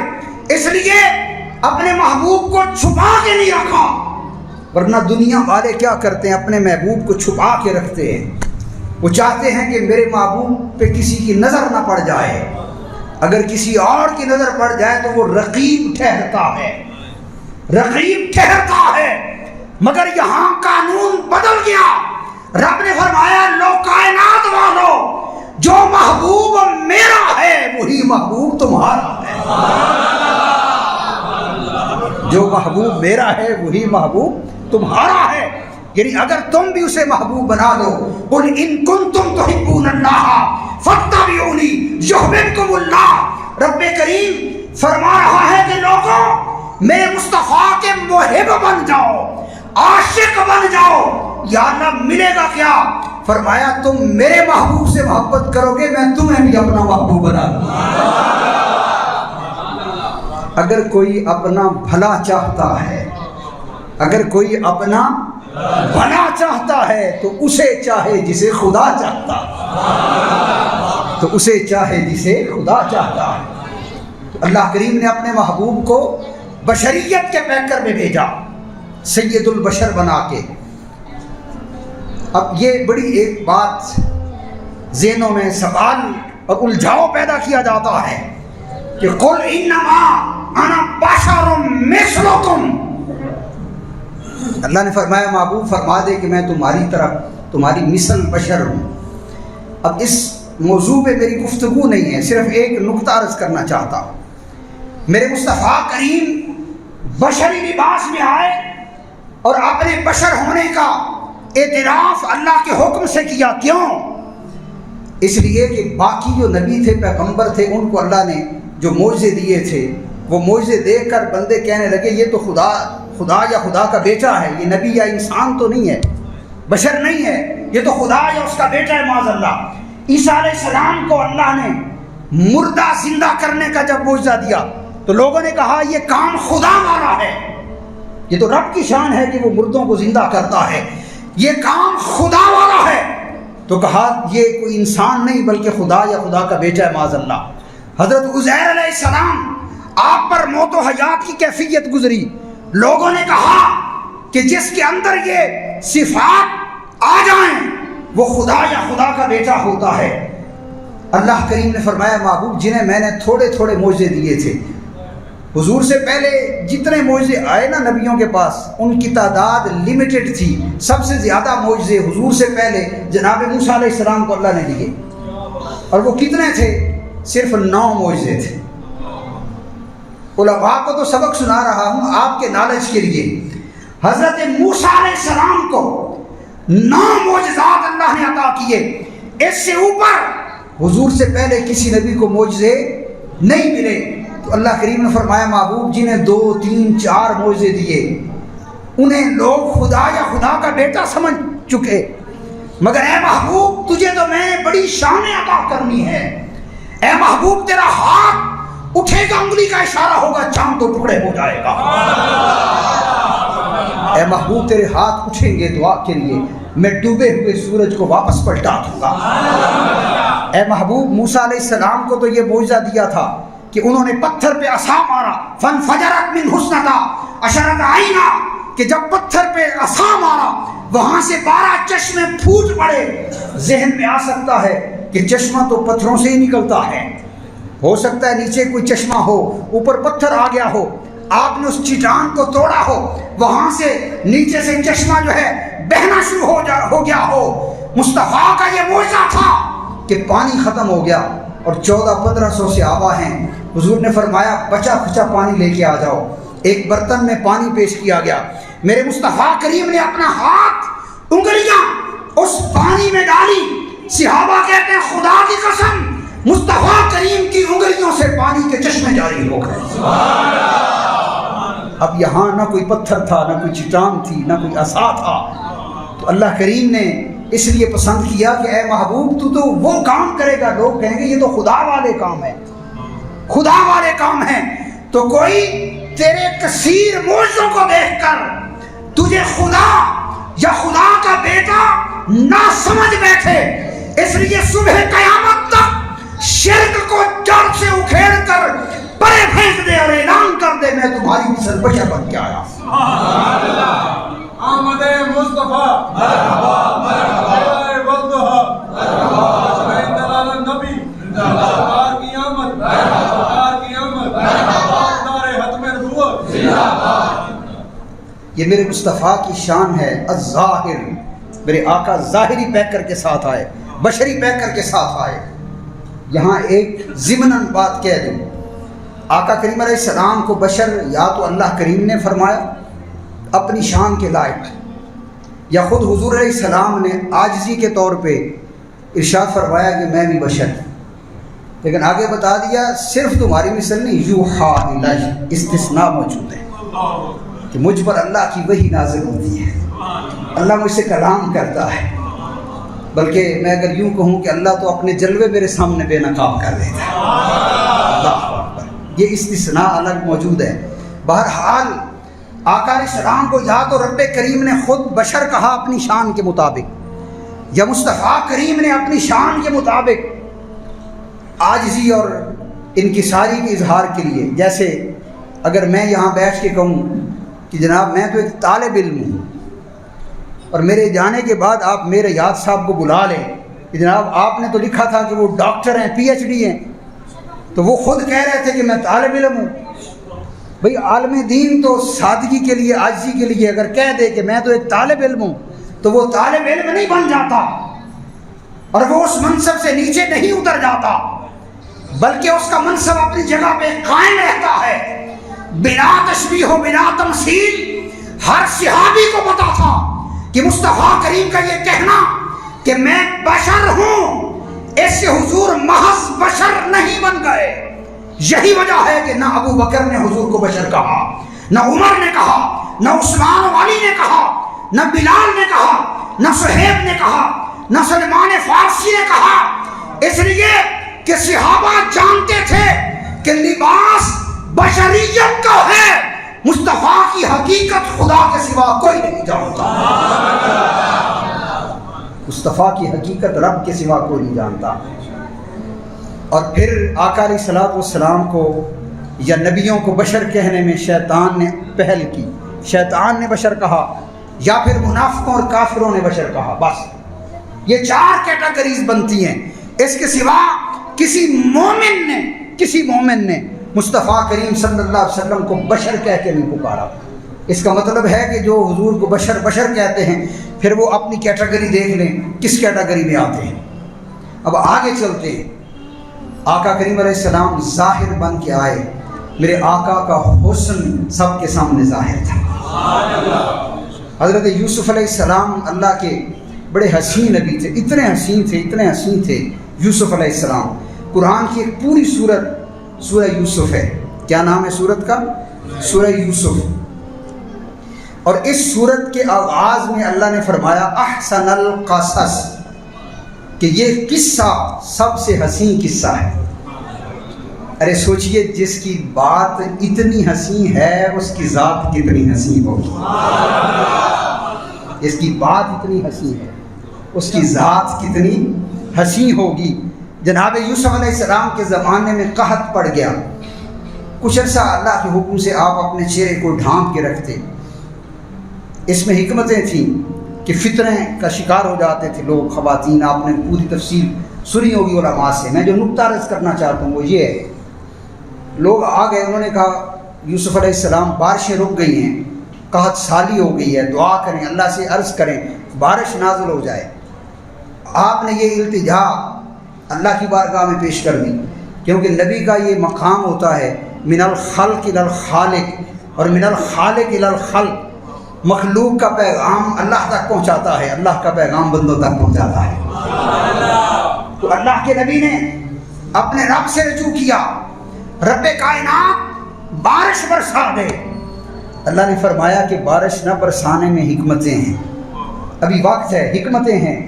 A: اس لیے اپنے محبوب کو چھپا کے نہیں رکھا. ورنہ دنیا والے کیا کرتے ہیں؟ اپنے محبوب کو چھپا کے رکھتے ہیں. وہ چاہتے ہیں کہ میرے محبوب پہ کسی کی نظر نہ پڑ جائے. اگر کسی اور کی نظر پڑ جائے تو وہ رقیب ٹھہرتا ہے. مگر یہاں قانون بدل گیا. رب نے فرمایا لو کائنات والو، جو محبوب میرا ہے وہی محبوب تمہارا ہے. جو محبوب میرا ہے وہی محبوب تمہارا ہے. یعنی اگر تم بھی اسے محبوب بنا لو، قل ان کنتم تحبون اللہ فاتبعونی یحببکم اللہ. رب کریم فرما رہا ہے کہ لوگوں میرے مصطفیٰ کے محب بن جاؤ، عاشق بن جاؤ. یا اللہ ملے گا کیا؟ فرمایا تم میرے محبوب سے محبت کرو گے، میں تمہیں بھی اپنا محبوب بنا دوں. اگر کوئی اپنا بھلا چاہتا ہے، اگر کوئی اپنا بھلا چاہتا ہے تو اسے چاہے جسے خدا چاہتا ہے. تو اللہ کریم نے اپنے محبوب کو بشریت کے پیکر میں بھیجا، سید البشر بنا کے. اب یہ بڑی ایک بات ذہنوں میں سوال اور الجھاؤ پیدا کیا جاتا ہے کہ قل انما انا بشر مثلکم. اللہ نے فرمایا محبوب فرما دے کہ میں تمہاری طرح تمہاری مثل بشر ہوں. اب اس موضوع پہ میری گفتگو نہیں ہے، صرف ایک نقطہ عرض کرنا چاہتا ہوں. میرے مصطفیٰ کریم بشری لباس میں آئے اور اپنے بشر ہونے کا اعتراف اللہ کے حکم سے کیا. کیوں؟ اس لیے کہ باقی جو نبی تھے، پیغمبر تھے، ان کو اللہ نے جو معجزے دیے تھے وہ معجزے دیکھ کر بندے کہنے لگے یہ تو خدا یا خدا کا بیٹا ہے، یہ نبی یا انسان تو نہیں ہے، بشر نہیں ہے، یہ تو خدا یا اس کا بیٹا ہے معاذ اللہ. عیسیٰ علیہ السلام کو اللہ نے مردہ زندہ کرنے کا جب معجزہ دیا تو لوگوں نے کہا یہ کام خدا والا ہے، یہ تو رب کی شان ہے کہ وہ مردوں کو زندہ کرتا ہے، یہ کام خدا والا ہے. تو کہا یہ کوئی انسان نہیں بلکہ خدا یا خدا کا بیٹا ہے معاذ اللہ. حضرت عزیر علیہ السلام آپ پر موت و حیات کی کیفیت گزری. لوگوں نے کہا کہ جس کے اندر یہ صفات آ جائیں وہ خدا یا خدا کا بیٹا ہوتا ہے. اللہ کریم نے فرمایا محبوب جنہیں میں نے تھوڑے تھوڑے معجزے دیے تھے، حضور سے پہلے جتنے معجزے آئے نا نبیوں کے پاس ان کی تعداد لمیٹڈ تھی. سب سے زیادہ معجزے حضور سے پہلے جناب موسیٰ علیہ السلام کو اللہ نے دیے، اور وہ کتنے تھے؟ صرف 9 معجزے تھے. علماء کو تو سبق سنا رہا ہوں آپ کے نالج کے لیے. حضرت موسیٰ علیہ السلام کو 9 معجزات اللہ نے عطا کیے. اس سے اوپر حضور سے پہلے کسی نبی کو معجزے نہیں ملے. تو اللہ کریم نے فرمایا محبوب جنہیں 2 3 4 معجزے دیے انہیں لوگ خدا یا خدا کا بیٹا سمجھ چکے، مگر اے محبوب تجھے تو میں نے بڑی شان عطا کرنی ہے. اے محبوب تیرا ہاتھ اٹھے گا، انگلی کا اشارہ ہوگا، چاند تو ٹکڑے ہو جائے گا. اے محبوب تیرے ہاتھ اٹھیں گے دعا کے لیے، میں ڈوبے ہوئے سورج کو واپس پلٹا دوں گا. اے محبوب موسیٰ علیہ السلام کو تو یہ معجزہ دیا تھا کہ انہوں نے پتھر پہ عصا مارا، فانفجرت من حسنتا عشرۃ عینا، کہ جب پتھر پہ عصا مارا وہاں سے 12 چشمے پھوٹ پڑے. ذہن میں آ سکتا ہے کہ چشمہ تو پتھروں سے ہی نکلتا ہے، ہو سکتا ہے نیچے کوئی چشمہ ہو، اوپر پتھر آ گیا ہو، آپ نے اس چٹان کو توڑا ہو، وہاں سے نیچے سے چشمہ جو ہے بہنا شروع ہو گیا ہو. مصطفیٰ کا یہ معجزہ تھا کہ پانی ختم ہو گیا اور 1400-1500 صحابہ ہیں. حضور نے فرمایا بچا کھچا پانی لے کے آ جاؤ. ایک برتن میں پانی پیش کیا گیا. میرے مصطفیٰ کریم نے اپنا ہاتھ انگلیاں اس پانی میں ڈالی. صحابہ کہتے ہیں خدا کی قسم مصطفیٰ کریم کی انگلیوں سے پانی کے چشمے جاری ہو گئے۔ اب یہاں نہ کوئی پتھر تھا، نہ کوئی چٹان تھی، نہ کوئی عصا تھا، تو اللہ کریم نے اس لیے پسند کیا کہ اے محبوب تو وہ کام کرے گا، لوگ کہیں گے یہ تو خدا والے کام ہے، خدا والے کام ہیں، تو کوئی تیرے کثیر معجزوں کو دیکھ کر تجھے خدا یا خدا کا بیٹا نہ سمجھ بیٹھے، اس لیے صبح قیامت تک شرک کو جڑ سے اکھیڑ کر پرے پھینک دے اور اعلان کر دے میں تمہاری مثل بشر بن کے آیا۔
C: آمد مصطفیٰ مرحبا مرحبا والدہا مرحبا دلال النبی سرکار کی آمد سرکار کی آمد دار ختم نبوت۔
A: یہ میرے مصطفیٰ کی شان ہے الظاہر، میرے آقا ظاہری پیکر کے ساتھ آئے، بشری پیکر کے ساتھ آئے۔ یہاں ایک ضمناً بات کہہ دوں، آقا کریم علیہ السلام کو بشر یا تو اللہ کریم نے فرمایا اپنی شان کے لائق، یا خود حضور علیہ السلام نے عاجزی کے طور پہ ارشاد فرمایا کہ میں بھی بشر، لیکن آگے بتا دیا صرف تمہاری مثل نہیں، یوحا الیہ، استثناء موجود ہے کہ مجھ پر اللہ کی وحی نازل ہوتی ہے، اللہ مجھ سے کلام کرتا ہے، بلکہ میں اگر یوں کہوں کہ اللہ تو اپنے جلوے میرے سامنے بے نقاب کر دیتا ہے۔ اللہ اکبر، یہ استثناء الگ موجود ہے۔ بہرحال آقا علیہ السلام کو یا تو رب کریم نے خود بشر کہا اپنی شان کے مطابق، یا مصطفیٰ کریم نے اپنی شان کے مطابق عاجزی اور انکساری کے اظہار کے لیے، جیسے اگر میں یہاں بیٹھ کے کہوں کہ جناب میں تو ایک طالب علم ہوں، اور میرے جانے کے بعد آپ میرے یاد صاحب کو بلا لیں کہ جناب آپ نے تو لکھا تھا کہ وہ ڈاکٹر ہیں، پی ایچ ڈی ہیں، تو وہ خود کہہ رہے تھے کہ میں طالب علم ہوں۔ بھئی عالم دین تو سادگی کے لیے، عاجزی کے لیے اگر کہہ دے کہ میں تو ایک طالب علم ہوں تو وہ طالب علم نہیں بن جاتا، اور وہ اس منصب سے نیچے نہیں اتر جاتا، بلکہ اس کا منصب اپنی جگہ پہ قائم رہتا ہے۔ بلا تشبیہ و بلا تمثیل ہر صحابی کو پتا تھا کہ مصطفیٰ کریم کا یہ کہنا کہ میں بشر ہوں، اس سے حضور محض بشر نہیں بن گئے۔ یہی وجہ ہے کہ نہ ابو بکر نے حضور کو بشر کہا، نہ عمر نے کہا، نہ عثمان و علی نے کہا، نہ بلال نے کہا، نہ صہیب نے کہا، نہ سلمان فارسی نے کہا، اس لیے کہ صحابہ جانتے تھے کہ لباس بشریت کا ہے، مصطفیٰ کی حقیقت خدا کے سوا کوئی نہیں جانتا، مصطفیٰ کی حقیقت رب کے سوا کوئی نہیں جانتا۔ اور پھر آقا علیہ الصلوۃ والسلام کو یا نبیوں کو بشر کہنے میں شیطان نے پہل کی، شیطان نے بشر کہا، یا پھر منافقوں اور کافروں نے بشر کہا، بس یہ چار کیٹیگریز بنتی ہیں۔ اس کے سوا کسی مومن نے مصطفیٰ کریم صلی اللہ علیہ وسلم کو بشر کہہ کے نہیں پکارا۔ اس کا مطلب ہے کہ جو حضور کو بشر بشر کہتے ہیں پھر وہ اپنی کیٹیگری دیکھ لیں کس کیٹیگری میں آتے ہیں۔ اب آگے چلتے ہیں، آقا کریم علیہ السلام ظاہر بن کے آئے، میرے آقا کا حسن سب کے سامنے ظاہر تھا۔ حضرت یوسف علیہ السلام اللہ کے بڑے حسین نبی تھے، اتنے حسین تھے یوسف علیہ السلام۔ قرآن کی ایک پوری سورت سورہ یوسف ہے۔ کیا نام ہے سورت کا؟ سورہ یوسف۔ اور اس سورت کے آغاز میں اللہ نے فرمایا احسن القصص، کہ یہ قصہ سب سے حسین قصہ ہے۔ ارے سوچئے جس کی بات اتنی حسین ہے اس کی ذات کتنی حسین ہوگی، جس کی بات اتنی حسین ہے اس کی ذات کتنی حسین ہوگی۔ جناب یوسف علیہ السلام کے زمانے میں قحط پڑ گیا، کچھ عرصہ اللہ کے حکم سے آپ اپنے چہرے کو ڈھانپ کے رکھتے۔ اس میں حکمتیں تھیں کہ فتنے کا شکار ہو جاتے تھے لوگ، خواتین، آپ نے پوری تفصیل سنی ہوگی علماء سے۔ میں جو نقطہ عرض کرنا چاہتا ہوں وہ یہ ہے، لوگ آ گئے، انہوں نے کہا یوسف علیہ السلام بارشیں رک گئی ہیں، قحط سالی ہو گئی ہے، دعا کریں، اللہ سے عرض کریں بارش نازل ہو جائے۔ آپ نے یہ التجا اللہ کی بارگاہ میں پیش کر دی، کیونکہ نبی کا یہ مقام ہوتا ہے من الخلق الی الخالق، اور من الخالق الی الخلق، مخلوق کا پیغام اللہ تک پہنچاتا ہے، اللہ کا پیغام بندوں تک پہنچاتا ہے۔ تو اللہ کے نبی نے اپنے رب سے رجوع کیا، رب کائنات بارش برسا دے۔ اللہ نے فرمایا کہ بارش نہ برسانے میں حکمتیں ہیں، ابھی وقت ہے، حکمتیں ہیں۔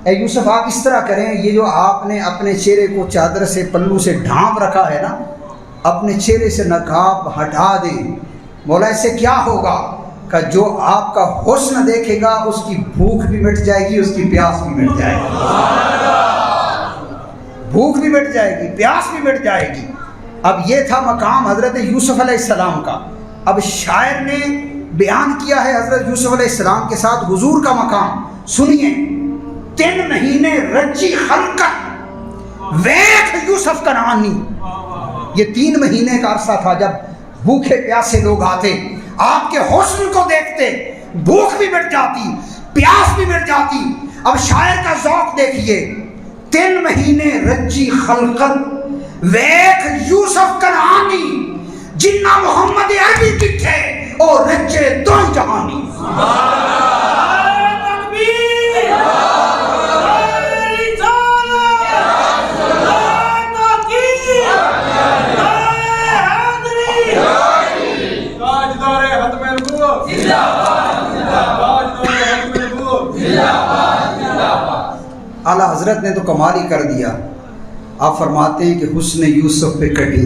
A: اے یوسف آپ اس طرح کریں، یہ جو آپ نے اپنے چہرے کو چادر سے پلو سے ڈھانپ رکھا ہے نا، اپنے چہرے سے نقاب ہٹا دیں۔ مولا اس سے کیا ہوگا کہ جو آپ کا حسن دیکھے گا اس کی بھوک بھی مٹ جائے گی، اس کی پیاس بھی مٹ جائے گی، بھوک بھی مٹ جائے گی، پیاس بھی مٹ جائے گی۔ اب یہ تھا مقام حضرت یوسف علیہ السلام کا۔ اب شاعر نے بیان کیا ہے حضرت یوسف علیہ السلام کے ساتھ حضور کا مقام، سنیے۔ 3 مہینے رچی خلقت ویکھ یوسف کنعانی، یہ 3 مہینے کا عرصہ تھا جب بھوکے پیاسے لوگ آتے، آپ کے حسن کو دیکھتے، بھوک بھی مٹ جاتی، پیاس بھی مٹ جاتی۔ اب شاعر کا ذوق دیکھیے، 3 مہینے رچی خلقت ویکھ یوسف کنعانی، جنہ محمد عربی کتھے اور رچے دو جہانی۔ اعلیٰ حضرت نے تو کمال ہی کر دیا۔ آپ فرماتے ہیں کہ حسن یوسف پہ کٹی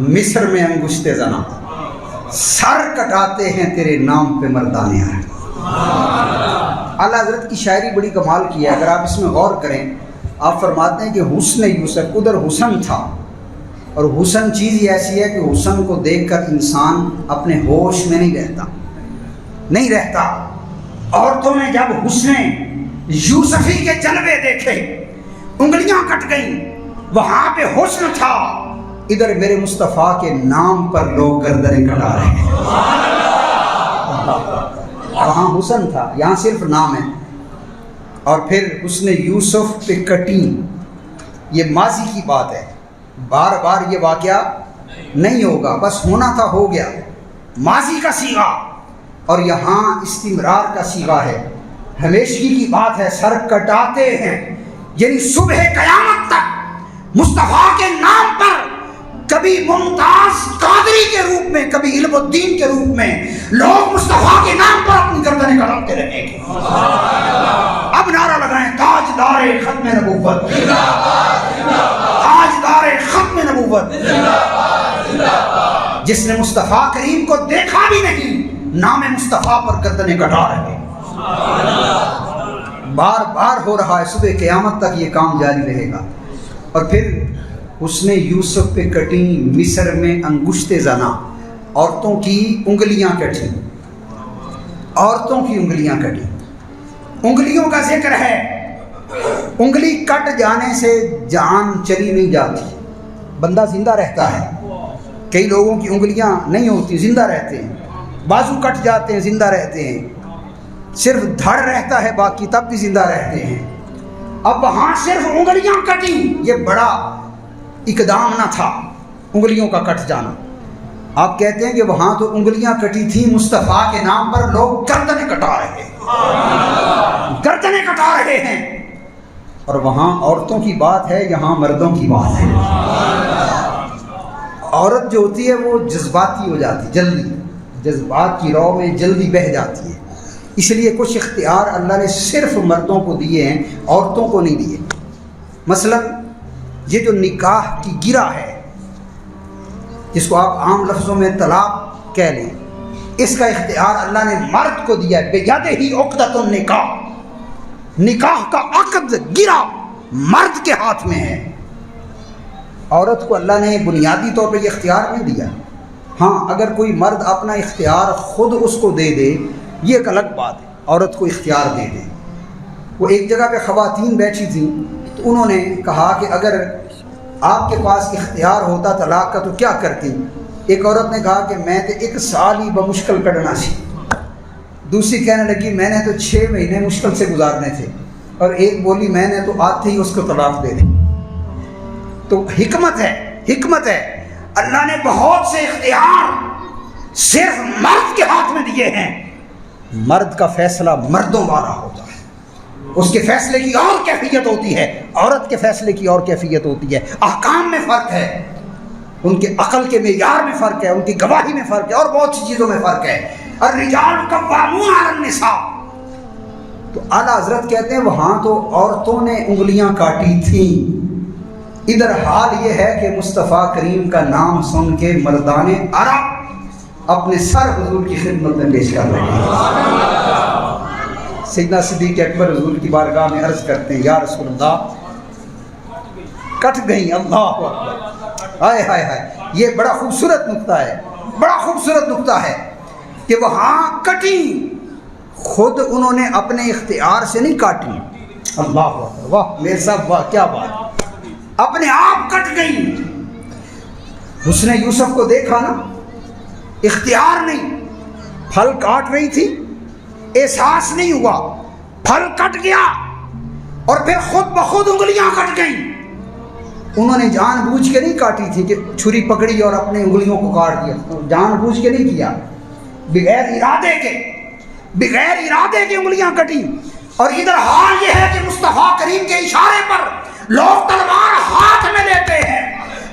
A: مصر میں انگشت زنا، سر کٹاتے ہیں تیرے نام پہ مردانے آئے۔ اعلیٰ حضرت کی شاعری بڑی کمال کی ہے، اگر آپ اس میں غور کریں۔ آپ فرماتے ہیں کہ حسن یوسف، ادھر حسن تھا، اور حسن چیز ہی ایسی ہے کہ حسن کو دیکھ کر انسان اپنے ہوش میں نہیں رہتا۔ عورتوں نے جب حسن یوسفی کے جلوے دیکھے، انگلیاں کٹ گئیں، وہاں پہ حسن تھا، ادھر میرے مصطفیٰ کے نام پر لوگ گردنیں کٹا رہے ہیں۔ وہاں حسن تھا، یہاں صرف نام ہے۔ اور پھر حسن یوسف پہ کٹی، یہ ماضی کی بات ہے، بار بار یہ واقعہ نہیں ہوگا، بس ہونا تھا، ہو گیا، ماضی کا صیغہ۔ اور یہاں استمرار کا صیغہ ہے، ہمیشگی کی بات ہے، سر کٹاتے ہیں، یعنی صبح قیامت تک مصطفیٰ کے نام پر کبھی ممتاز قادری کے روپ میں، کبھی علم الدین کے روپ میں لوگ مصطفیٰ کے نام پر اپنی گردنیں کٹاتے رہیں گے۔ اب نعرہ لگائیں، تاجدار ختم نبوت، تاجدار ختم نبوت، جس نے مصطفیٰ کریم کو دیکھا بھی نہیں، نام مصطفیٰ پر گردنیں کٹا رہے ہیں۔ بار بار ہو رہا ہے، صبح قیامت تک یہ کام جاری رہے گا۔ اور پھر حسن یوسف پہ کٹی مصر میں انگشت زنا، عورتوں کی انگلیاں کٹی، عورتوں کی انگلیاں کٹی۔ انگلیوں کا ذکر ہے، انگلی کٹ جانے سے جان چلی نہیں جاتی، بندہ زندہ رہتا ہے۔ کئی لوگوں کی انگلیاں نہیں ہوتی، زندہ رہتے ہیں، بازو کٹ جاتے ہیں، زندہ رہتے ہیں، صرف دھڑ رہتا ہے باقی، تب بھی زندہ رہتے ہیں۔ اب وہاں صرف انگلیاں کٹی، یہ بڑا اقدام نہ تھا انگلیوں کا کٹ جانا۔ آپ کہتے ہیں کہ وہاں تو انگلیاں کٹی تھی، مصطفیٰ کے نام پر لوگ گردنیں کٹا رہے ہیں، گردنیں کٹا رہے ہیں۔ اور وہاں عورتوں کی بات ہے، یہاں مردوں کی بات ہے۔ عورت جو ہوتی ہے وہ جذباتی ہو جاتی، جلدی جذبات کی رو میں جلدی بہہ جاتی ہے، اس لیے کچھ اختیار اللہ نے صرف مردوں کو دیے ہیں، عورتوں کو نہیں دیے۔ مثلا یہ جو نکاح کی گرہ ہے، جس کو آپ عام لفظوں میں طلاق کہہ لیں، اس کا اختیار اللہ نے مرد کو دیا ہے۔ بیدہ عقدۃ النکاح، نکاح کا عقد گرہ مرد کے ہاتھ میں ہے۔ عورت کو اللہ نے بنیادی طور پہ یہ اختیار نہیں دیا۔ ہاں اگر کوئی مرد اپنا اختیار خود اس کو دے دے، یہ ایک الگ بات ہے، عورت کو اختیار دے دے۔ وہ ایک جگہ پہ خواتین بیٹھی تھیں تو انہوں نے کہا کہ اگر آپ کے پاس اختیار ہوتا طلاق کا تو کیا کرتی؟ ایک عورت نے کہا کہ میں تو 1 سال ہی بمشکل کٹنا سی، دوسری کہنے لگی میں نے تو 6 مہینے مشکل سے گزارنے تھے، اور ایک بولی میں نے تو آتے ہی اس کو طلاق دے دی۔ تو حکمت ہے، حکمت ہے، اللہ نے بہت سے اختیار صرف مرد کے ہاتھ میں دیے ہیں، مرد کا فیصلہ مردوں والا ہوتا ہے۔ اس کے فیصلے کی اور کیفیت ہوتی ہے، عورت کے فیصلے کی اور کیفیت ہوتی ہے، احکام میں فرق ہے، ان کے عقل کے معیار میں فرق ہے، ان کی گواہی میں فرق ہے، اور بہت سی چیزوں میں فرق ہے۔ الرجال قوامون علی النساء، تو اعلیٰ حضرت کہتے ہیں وہاں تو عورتوں نے انگلیاں کاٹی تھیں، ادھر حال یہ ہے کہ مصطفیٰ کریم کا نام سن کے مردان عرب اپنے سر حضور کی خدمت میں پیش کر رہے ہیں۔ سیدنا صدیق اکبر حضور کی بارگاہ میں عرض کرتے ہیں یا رسول اللہ کٹ گئیں، اللہ اکبر، ہائے ہائے ہائے، یہ بڑا خوبصورت نقطہ ہے، بڑا خوبصورت نقطہ ہے کہ وہاں کٹی، خود انہوں نے اپنے اختیار سے نہیں کاٹی، اللہ اکبر، واہ میرے صاحب واہ کیا بات، اپنے آپ کٹ گئی۔ حسن یوسف کو دیکھا نا، اختیار نہیں، پھل کاٹ رہی تھی، احساس نہیں ہوا، پھل کٹ گیا اور پھر خود بخود انگلیاں کٹ گئیں۔ انہوں نے جان بوجھ کے نہیں کاٹی تھی کہ چھری پکڑی اور اپنے انگلیوں کو کاٹ دیا، جان بوجھ کے نہیں کیا، بغیر ارادے کے انگلیاں کٹی۔ اور ادھر حال یہ ہے کہ مصطفیٰ کریم کے اشارے پر لوگ تلوار ہاتھ میں لیتے ہیں،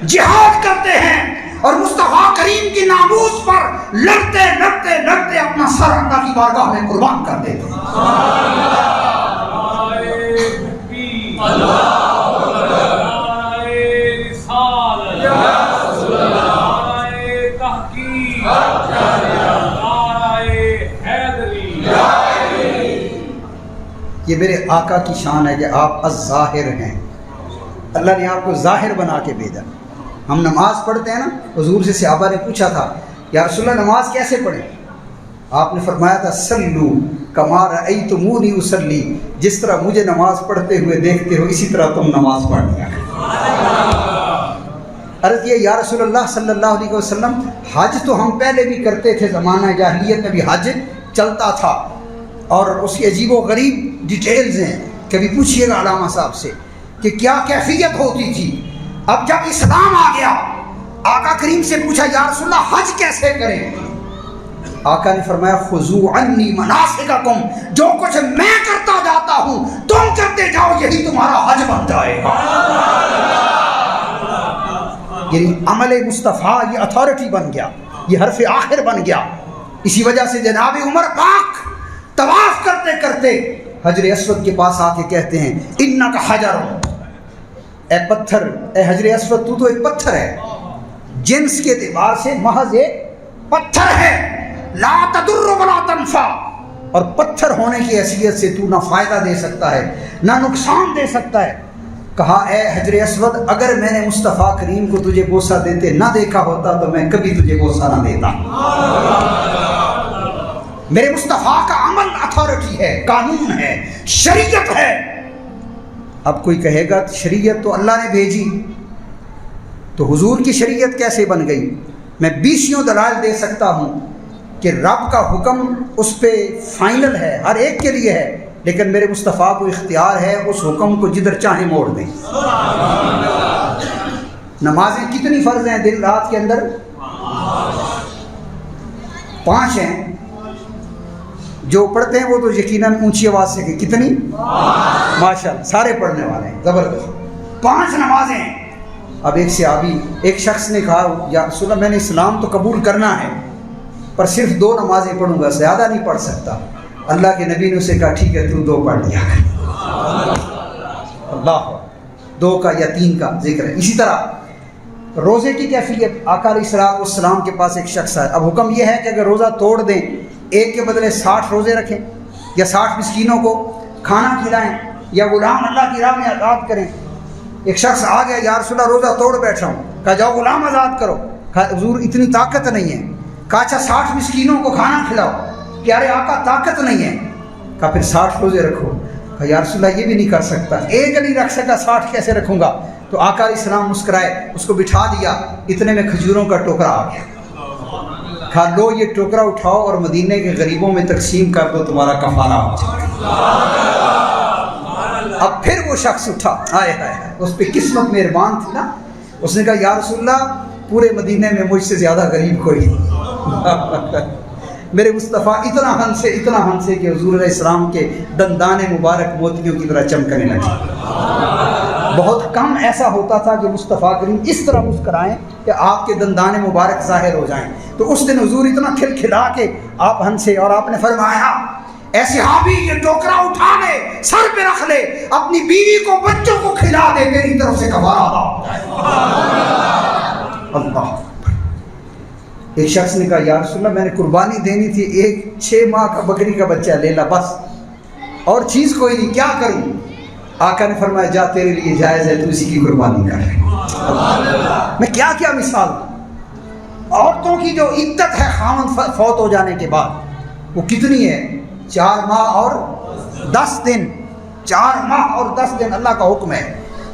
A: جہاد کرتے ہیں، اور مصطفیٰ کریم کی ناموس پر لڑتے لڑتے لڑتے اپنا سر اللہ کی بارگاہ میں قربان کر دیتے ہیں۔ یہ میرے آقا کی شان ہے کہ آپ الظاہر ہیں، اللہ نے آپ کو ظاہر بنا کے بھیجا۔ ہم نماز پڑھتے ہیں نا، حضور سے صحابہ نے پوچھا تھا یا رسول اللہ نماز کیسے پڑھیں؟ آپ نے فرمایا تھا سلو کما رأیتمونی اصلی، جس طرح مجھے نماز پڑھتے ہوئے دیکھتے ہو اسی طرح تم نماز پڑھ لیا۔ عرض کیا یا رسول اللہ صلی اللہ علیہ وسلم حج تو ہم پہلے بھی کرتے تھے، زمانہ جاہلیت میں بھی حج چلتا تھا اور اس کی عجیب و غریب ڈیٹیلز ہیں، کبھی پوچھئے گا علامہ صاحب سے کہ کیا کیفیت ہوتی تھی۔ اب جب اسلام آ گیا، آقا کریم سے پوچھا یا رسول اللہ حج کیسے کریں؟ آقا نے فرمایا خذوا عنی مناسککم، جو کچھ میں کرتا جاتا ہوں تم کرتے جاؤ، یہی تمہارا حج بن جائے گا۔ یعنی عمل مصطفیٰ یہ اتھارٹی بن گیا، یہ حرف آخر بن گیا۔ اسی وجہ سے جناب عمر پاک طواف کرتے کرتے حجر اسود کے پاس آ کے کہتے ہیں انک حجر، اے پتھر، اے حجر اسود تو ایک پتھر ہے، جنس کے اعتبار سے محض ایک پتھر ہے، لا تضر ولا تنفع، اور پتھر ہونے کی حیثیت سے تو نہ فائدہ دے سکتا ہے نہ نقصان دے سکتا ہے۔ کہا اے حجر اسود اگر میں نے مصطفیٰ کریم کو تجھے بوسہ دیتے نہ دیکھا ہوتا تو میں کبھی تجھے بوسہ نہ دیتا۔ میرے مصطفیٰ کا عمل اتھارٹی ہے، قانون ہے، شریعت ہے۔ اب کوئی کہے گا شریعت تو اللہ نے بھیجی، تو حضور کی شریعت کیسے بن گئی؟ میں 20 دلائل دے سکتا ہوں کہ رب کا حکم اس پہ فائنل ہے، ہر ایک کے لیے ہے، لیکن میرے مصطفیٰ کو اختیار ہے اس حکم کو جدھر چاہیں موڑ دیں۔ نمازیں کتنی فرض ہیں دن رات کے اندر؟ 5 ہیں، جو پڑھتے ہیں وہ تو یقیناً اونچی آواز سے کہ کتنی؟ ماشاءاللہ سارے پڑھنے والے ہیں، زبردست 5 نمازیں ہیں۔ اب ایک صحابی، ایک شخص نے کہا یا رسول اللہ میں نے اسلام تو قبول کرنا ہے پر صرف 2 نمازیں پڑھوں گا، زیادہ نہیں پڑھ سکتا۔ اللہ کے نبی نے اسے کہا ٹھیک ہے تو 2 پڑھ لیا اللہ، 2 کا یا 3 کا ذکر ہے۔ اسی طرح روزے کی کیفیت، آقا علیہ الصلوۃ والسلام کے پاس ایک شخص ہے، اب حکم یہ ہے کہ اگر روزہ توڑ دیں، ایک کے بدلے 60 روزے رکھیں یا 60 مسکینوں کو کھانا کھلائیں یا غلام اللہ کی راہ میں آزاد کریں۔ ایک شخص آ گیا یا رسول اللہ روزہ توڑ بیٹھا ہوں، کہا جاؤ غلام آزاد کرو، کہا حضور اتنی طاقت نہیں ہے، کہا اچھا 60 مسکینوں کو کھانا کھلاؤ، پیارے آقا طاقت نہیں ہے، کہا پھر 60 روزے رکھو، کہا یا رسول اللہ یہ بھی نہیں کر سکتا، ایک نہیں رکھ سکا 60 کیسے رکھوں گا؟ تو آقا علیہ السلام مسکرائے، اس کو بٹھا دیا، اتنے میں کھجوروں کا ٹوکرا آ گیا، کہا لو یہ ٹوکرا اٹھاؤ اور مدینے کے غریبوں میں تقسیم کر دو، تمہارا کفارہ ہو جائے۔ اب پھر وہ شخص اٹھا، آئے ہائے، اس پہ قسمت مہربان تھی نا، اس نے کہا یا رسول اللہ پورے مدینے میں مجھ سے زیادہ غریب کوئی میرے مصطفیٰ اتنا ہنسے کہ حضور علیہ السلام کے دندان مبارک موتیوں کی طرح چمکنے لگے۔ بہت کم ایسا ہوتا تھا کہ مصطفیٰ کریم اس طرح مسکرائیں کہ آپ کے دندان مبارک ظاہر ہو جائیں۔ تو اس دن حضور اتنا کھلکھلا کے آپ ہنسے اور آپ نے فرمایا اے صحابی یہ ٹوکرا اٹھا لے، سر پہ رکھ لے، اپنی بیوی کو بچوں کو کھلا دے، میری طرف سے کفارہ ادا ہو جائے۔ اللہ۔ ایک شخص نے کہا یا رسول اللہ میں نے قربانی دینی تھی، ایک 6 ماہ کا بکری کا بچہ لے لا بس، اور چیز کوئی نہیں، کیا کروں؟ آقا نے فرمایا جا تیرے لیے جائز ہے، تو اسی کی قربانی کر رہے۔ میں کیا مثال، عورتوں کی جو عدت ہے خاوند فوت ہو جانے کے بعد وہ کتنی ہے؟ 4 ماہ اور 10 دن۔ 4 ماہ اور 10 دن اللہ کا حکم ہے،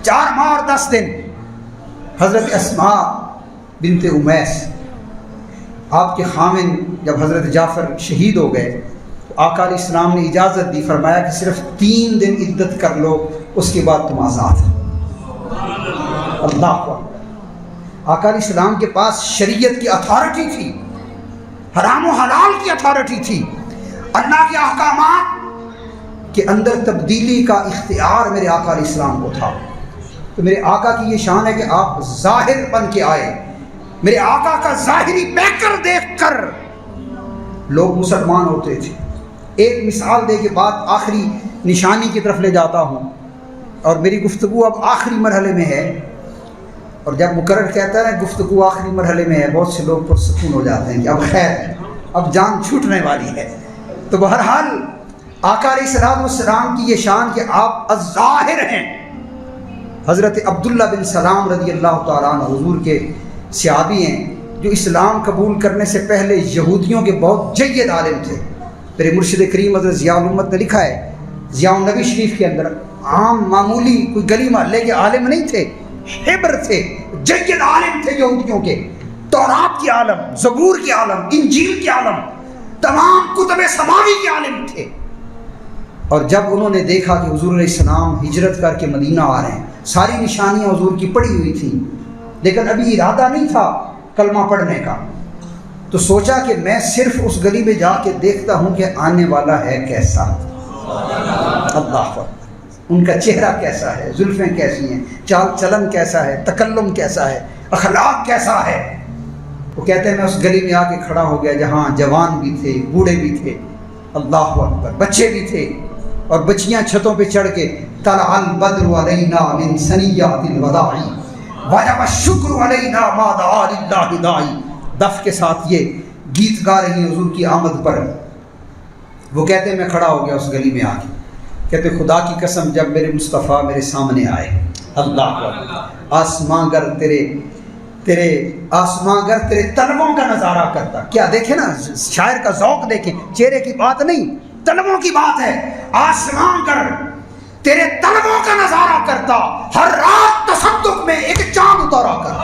A: 4 ماہ اور 10 دن۔ حضرت اسماء بنت امیس آپ کے خامن جب حضرت جعفر شہید ہو گئے تو آقا علیہ السلام نے اجازت دی، فرمایا کہ صرف 3 دن عدت کر لو، اس کے بعد تم آزاد۔ اللہ کو آقا علیہ السلام کے پاس شریعت کی اتھارٹی تھی، حرام و حلال کی اتھارٹی تھی، اللہ کے احکامات کے اندر تبدیلی کا اختیار میرے آقا علیہ السلام کو تھا۔ تو میرے آقا کی یہ شان ہے کہ آپ ظاہر بن کے آئے، میرے آقا کا ظاہری پیکر دیکھ کر لوگ مسلمان ہوتے تھے۔ ایک مثال دے کے بعد آخری نشانی کی طرف لے جاتا ہوں، اور میری گفتگو اب آخری مرحلے میں ہے، اور جب مقرر کہتا ہے گفتگو آخری مرحلے میں ہے بہت سے لوگ پرسکون ہو جاتے ہیں کہ اب خیر ہے، اب جان چھوٹنے والی ہے۔ تو بہرحال آقا علیہ السلام کی یہ شان کہ آپ الظاہر ہیں۔ حضرت عبداللہ بن سلام رضی اللہ تعالیٰ عنہ حضور کے صحابی ہیں جو اسلام قبول کرنے سے پہلے یہودیوں کے بہت جید عالم تھے۔ میرے مرشد کریم حضرت ضیاء الامت نے لکھا ہے ضیاء النبی شریف کے اندر، عام معمولی کوئی گلی محلے کے عالم نہیں تھے، حبر تھے، جید عالم تھے یہودیوں کے، تورات کے عالم، زبور کے عالم، انجیل کے عالم، تمام کتب سماوی کے عالم تھے۔ اور جب انہوں نے دیکھا کہ حضور علیہ السلام ہجرت کر کے مدینہ آ رہے ہیں، ساری نشانیاں حضور کی پڑی ہوئی تھیں، لیکن ابھی ارادہ نہیں تھا کلمہ پڑھنے کا، تو سوچا کہ میں صرف اس گلی میں جا کے دیکھتا ہوں کہ آنے والا ہے کیسا، اللہ اکبر، ان کا چہرہ کیسا ہے، زلفیں کیسی ہیں، چال چلن کیسا ہے، تکلم کیسا ہے، اخلاق کیسا ہے۔ وہ کہتے ہیں میں اس گلی میں آ کے کھڑا ہو گیا جہاں جوان بھی تھے، بوڑھے بھی تھے، اللہ اکبر، بچے بھی تھے، اور بچیاں چھتوں پہ چڑھ کے طلع البدر علینا من ثنیات الوداع وجب الشکر علینا ما دعا للہ داعی، دف کے ساتھ یہ گیت گا رہی حضور کی آمد پر۔ وہ کہتے ہیں میں کھڑا ہو گیا اس گلی میں آ کے، کہتے خدا کی قسم جب میرے مصطفیٰ میرے سامنے آئے، اللہ آسماں گر تیرے آسماں گر تیرے طلبوں کا نظارہ کرتا۔ کیا دیکھیں نا، شاعر کا ذوق دیکھیں، چہرے کی بات نہیں، طلبوں کی بات ہے۔ آسماں گر تیرے طلبوں کا نظارہ کرتا، ہر رات تصدق میں ایک چاند اتارا کرتا۔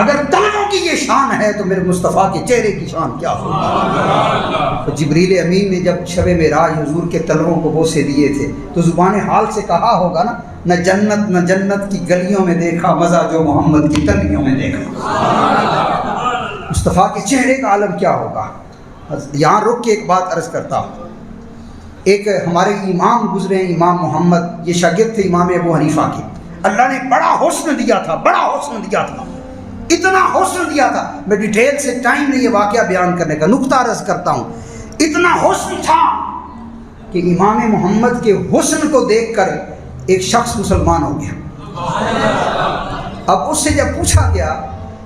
A: اگر طلبوں کی یہ شان ہے تو میرے مصطفیٰ کے چہرے کی شان کیا ہوگی؟ تو جبریل امین نے جب شب معراج حضور کے طلبوں کو بوسے دیے تھے تو زبان حال سے کہا ہوگا نا، نہ جنت کی گلیوں میں دیکھا مزہ جو محمد کی تلیوں میں دیکھا۔ مصطفیٰ کے چہرے کا عالم کیا ہوگا؟ یہاں رک کے ایک بات عرض کرتا ہوں۔ ایک ہمارے امام گزرے ہیں، امام محمد، یہ شاگرد تھے امام ابو حنیفہ کے۔ اللہ نے بڑا حسن دیا تھا، بڑا حسن دیا تھا، اتنا حسن دیا تھا، میں ڈیٹیل سے ٹائم نہیں یہ واقعہ بیان کرنے کا، نقطہ عرض کرتا ہوں۔ اتنا حسن تھا کہ امام محمد کے حسن کو دیکھ کر ایک شخص مسلمان ہو گیا۔ اب اس سے جب پوچھا گیا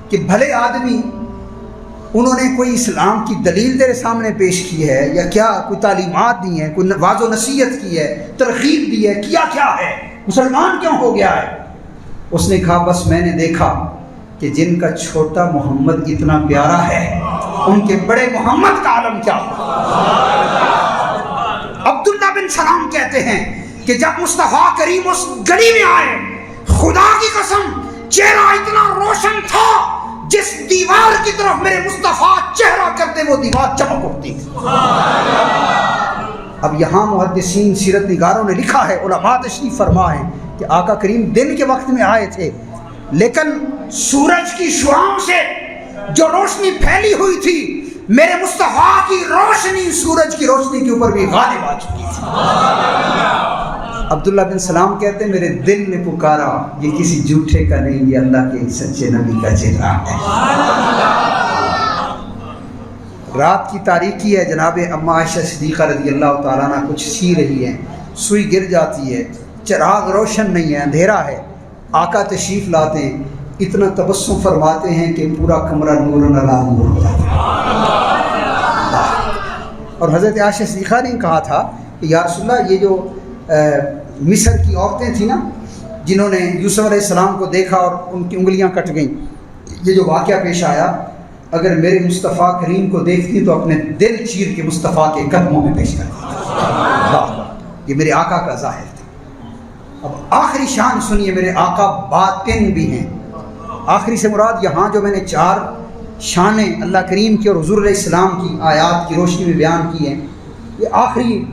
A: کہ بھلے آدمی، انہوں نے کوئی اسلام کی دلیل تیرے سامنے پیش کی ہے یا کیا، کوئی تعلیمات دی ہیں، کوئی واض و نصیحت کی ہے، ترغیب دی ہے، کیا ہے، مسلمان کیوں ہو گیا ہے؟ اس نے کہا بس میں نے دیکھا کہ جن کا چھوٹا محمد اتنا پیارا ہے ان کے بڑے محمد کا عالم کیا ہو۔ عبداللہ بن سلام کہتے ہیں کہ جب مصطفیٰ کریم اس گلی میں آئے، خدا کی قسم چہرہ اتنا روشن تھا، جس دیوار کی طرف میرے مصطفیٰ چہرہ کرتے وہ دیوار چمک اٹھتی تھی۔ اب یہاں محدثین سیرت نگاروں نے لکھا ہے، علماء تشریف فرما ہے کہ آقا کریم دن کے وقت میں آئے تھے، لیکن سورج کی شعاؤں سے جو روشنی پھیلی ہوئی تھی میرے مصطفیٰ کی روشنی سورج کی روشنی کے اوپر بھی غالب آ چکی تھی۔ عبداللہ بن سلام کہتے ہیں میرے دل نے پکارا یہ کسی جھوٹے کا نہیں، یہ اللہ کے سچے نبی کا چہرہ ہے۔ رات کی تاریکی ہے، جناب اما عائشہ صدیقہ رضی اللہ تعالیٰ عنہ کچھ سی رہی ہیں، سوئی گر جاتی ہے، چراغ روشن نہیں ہے، اندھیرا ہے، آقا تشریف لاتے ہیں، اتنا تبسم فرماتے ہیں کہ پورا کمرہ نور علی نور ہو جاتا ہے۔ اور حضرت عائشہ صدیقہ نے کہا تھا کہ یا رسول اللہ یہ جو مصر کی عورتیں تھیں نا جنہوں نے یوسف علیہ السلام کو دیکھا اور ان کی انگلیاں کٹ گئیں، یہ جو واقعہ پیش آیا، اگر میرے مصطفیٰ کریم کو دیکھتی تو اپنے دل چیر کے مصطفیٰ کے قدموں میں پیش کرتی۔ یہ میرے آقا کا ظاہر تھا۔ اب آخری شان سنیے، میرے آقا باطن بھی ہیں۔ آخری سے مراد یہاں جو میں نے 4 شانیں اللہ کریم کی اور حضور علیہ السلام کی آیات کی روشنی میں بیان کی ہیں، یہ آخری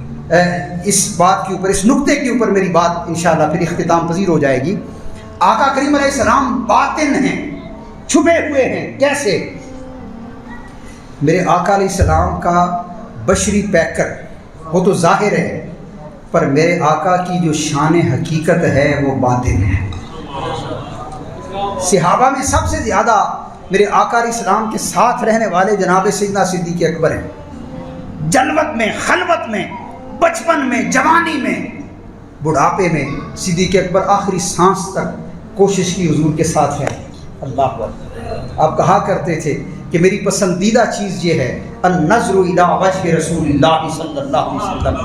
A: اس بات کے اوپر، اس نقطے کے اوپر میری بات انشاءاللہ پھر اختتام پذیر ہو جائے گی۔ آقا کریم علیہ السلام باطن ہیں، چھپے ہوئے ہیں۔ کیسے؟ میرے آقا علیہ السلام کا بشری پیکر وہ تو ظاہر ہے، پر میرے آقا کی جو شان حقیقت ہے وہ باطن ہے۔ صحابہ میں سب سے زیادہ میرے آقا علیہ السلام کے ساتھ رہنے والے جناب سیدنا صدیق اکبر ہیں۔ جلوت میں، خلوت میں، بچپن میں، جوانی میں، بڑھاپے میں صدیق اکبر آخری سانس تک کوشش کی حضور کے ساتھ رہے۔ اللہ اکبر۔ آپ کہا کرتے تھے کہ میری پسندیدہ چیز یہ ہے النظر الی وجہ رسول اللہ صلی اللہ علیہ وسلم،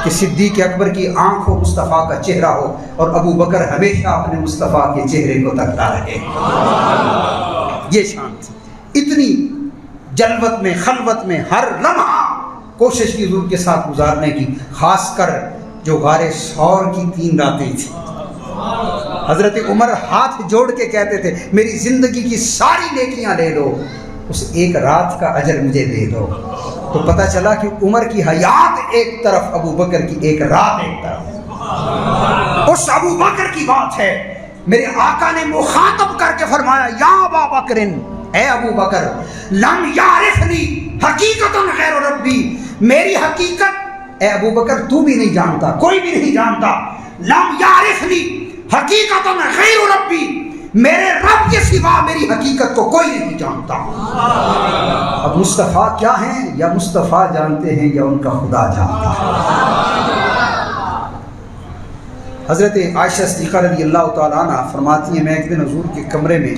A: کہ صدیق اکبر کی آنکھ ہو، مصطفیٰ کا چہرہ ہو، اور ابو بکر ہمیشہ اپنے مصطفیٰ کے چہرے کو تکتا رہے۔ یہ شان تھی، اتنی جلوت میں، خلوت میں ہر لمحہ کوشش کی حضور کے ساتھ گزارنے کی، خاص کر جو غار ثور کی 3 راتیں تھیں۔ حضرت عمر ہاتھ جوڑ کے کہتے تھے میری زندگی کی ساری نیکیاں لے لو، اس ایک رات کا اجر مجھے دے دو۔ تو پتہ چلا کہ عمر کی حیات ایک طرف، ابو بکر کی ایک رات ایک طرف۔ اس ابو بکر کی بات ہے، میرے آقا نے مخاطب کر کے فرمایا یا ابا بکرن، اے ابو بکر، لم یعرفنی حقیقت غیر ربی، میری حقیقت اے ابو بکر تو بھی نہیں جانتا، کوئی بھی نہیں جانتا۔ لم یعرفنی حقیقت غیر ربی، میرے رب کے سوا میری حقیقت کو کوئی نہیں جانتا۔ اب مصطفیٰ کیا ہیں؟ یا مصطفیٰ جانتے ہیں یا ان کا خدا جانتا ہے۔ حضرت عائشہ صدیقہ رضی اللہ تعالیٰ عنہ فرماتی ہیں میں ایک دن حضور کے کمرے میں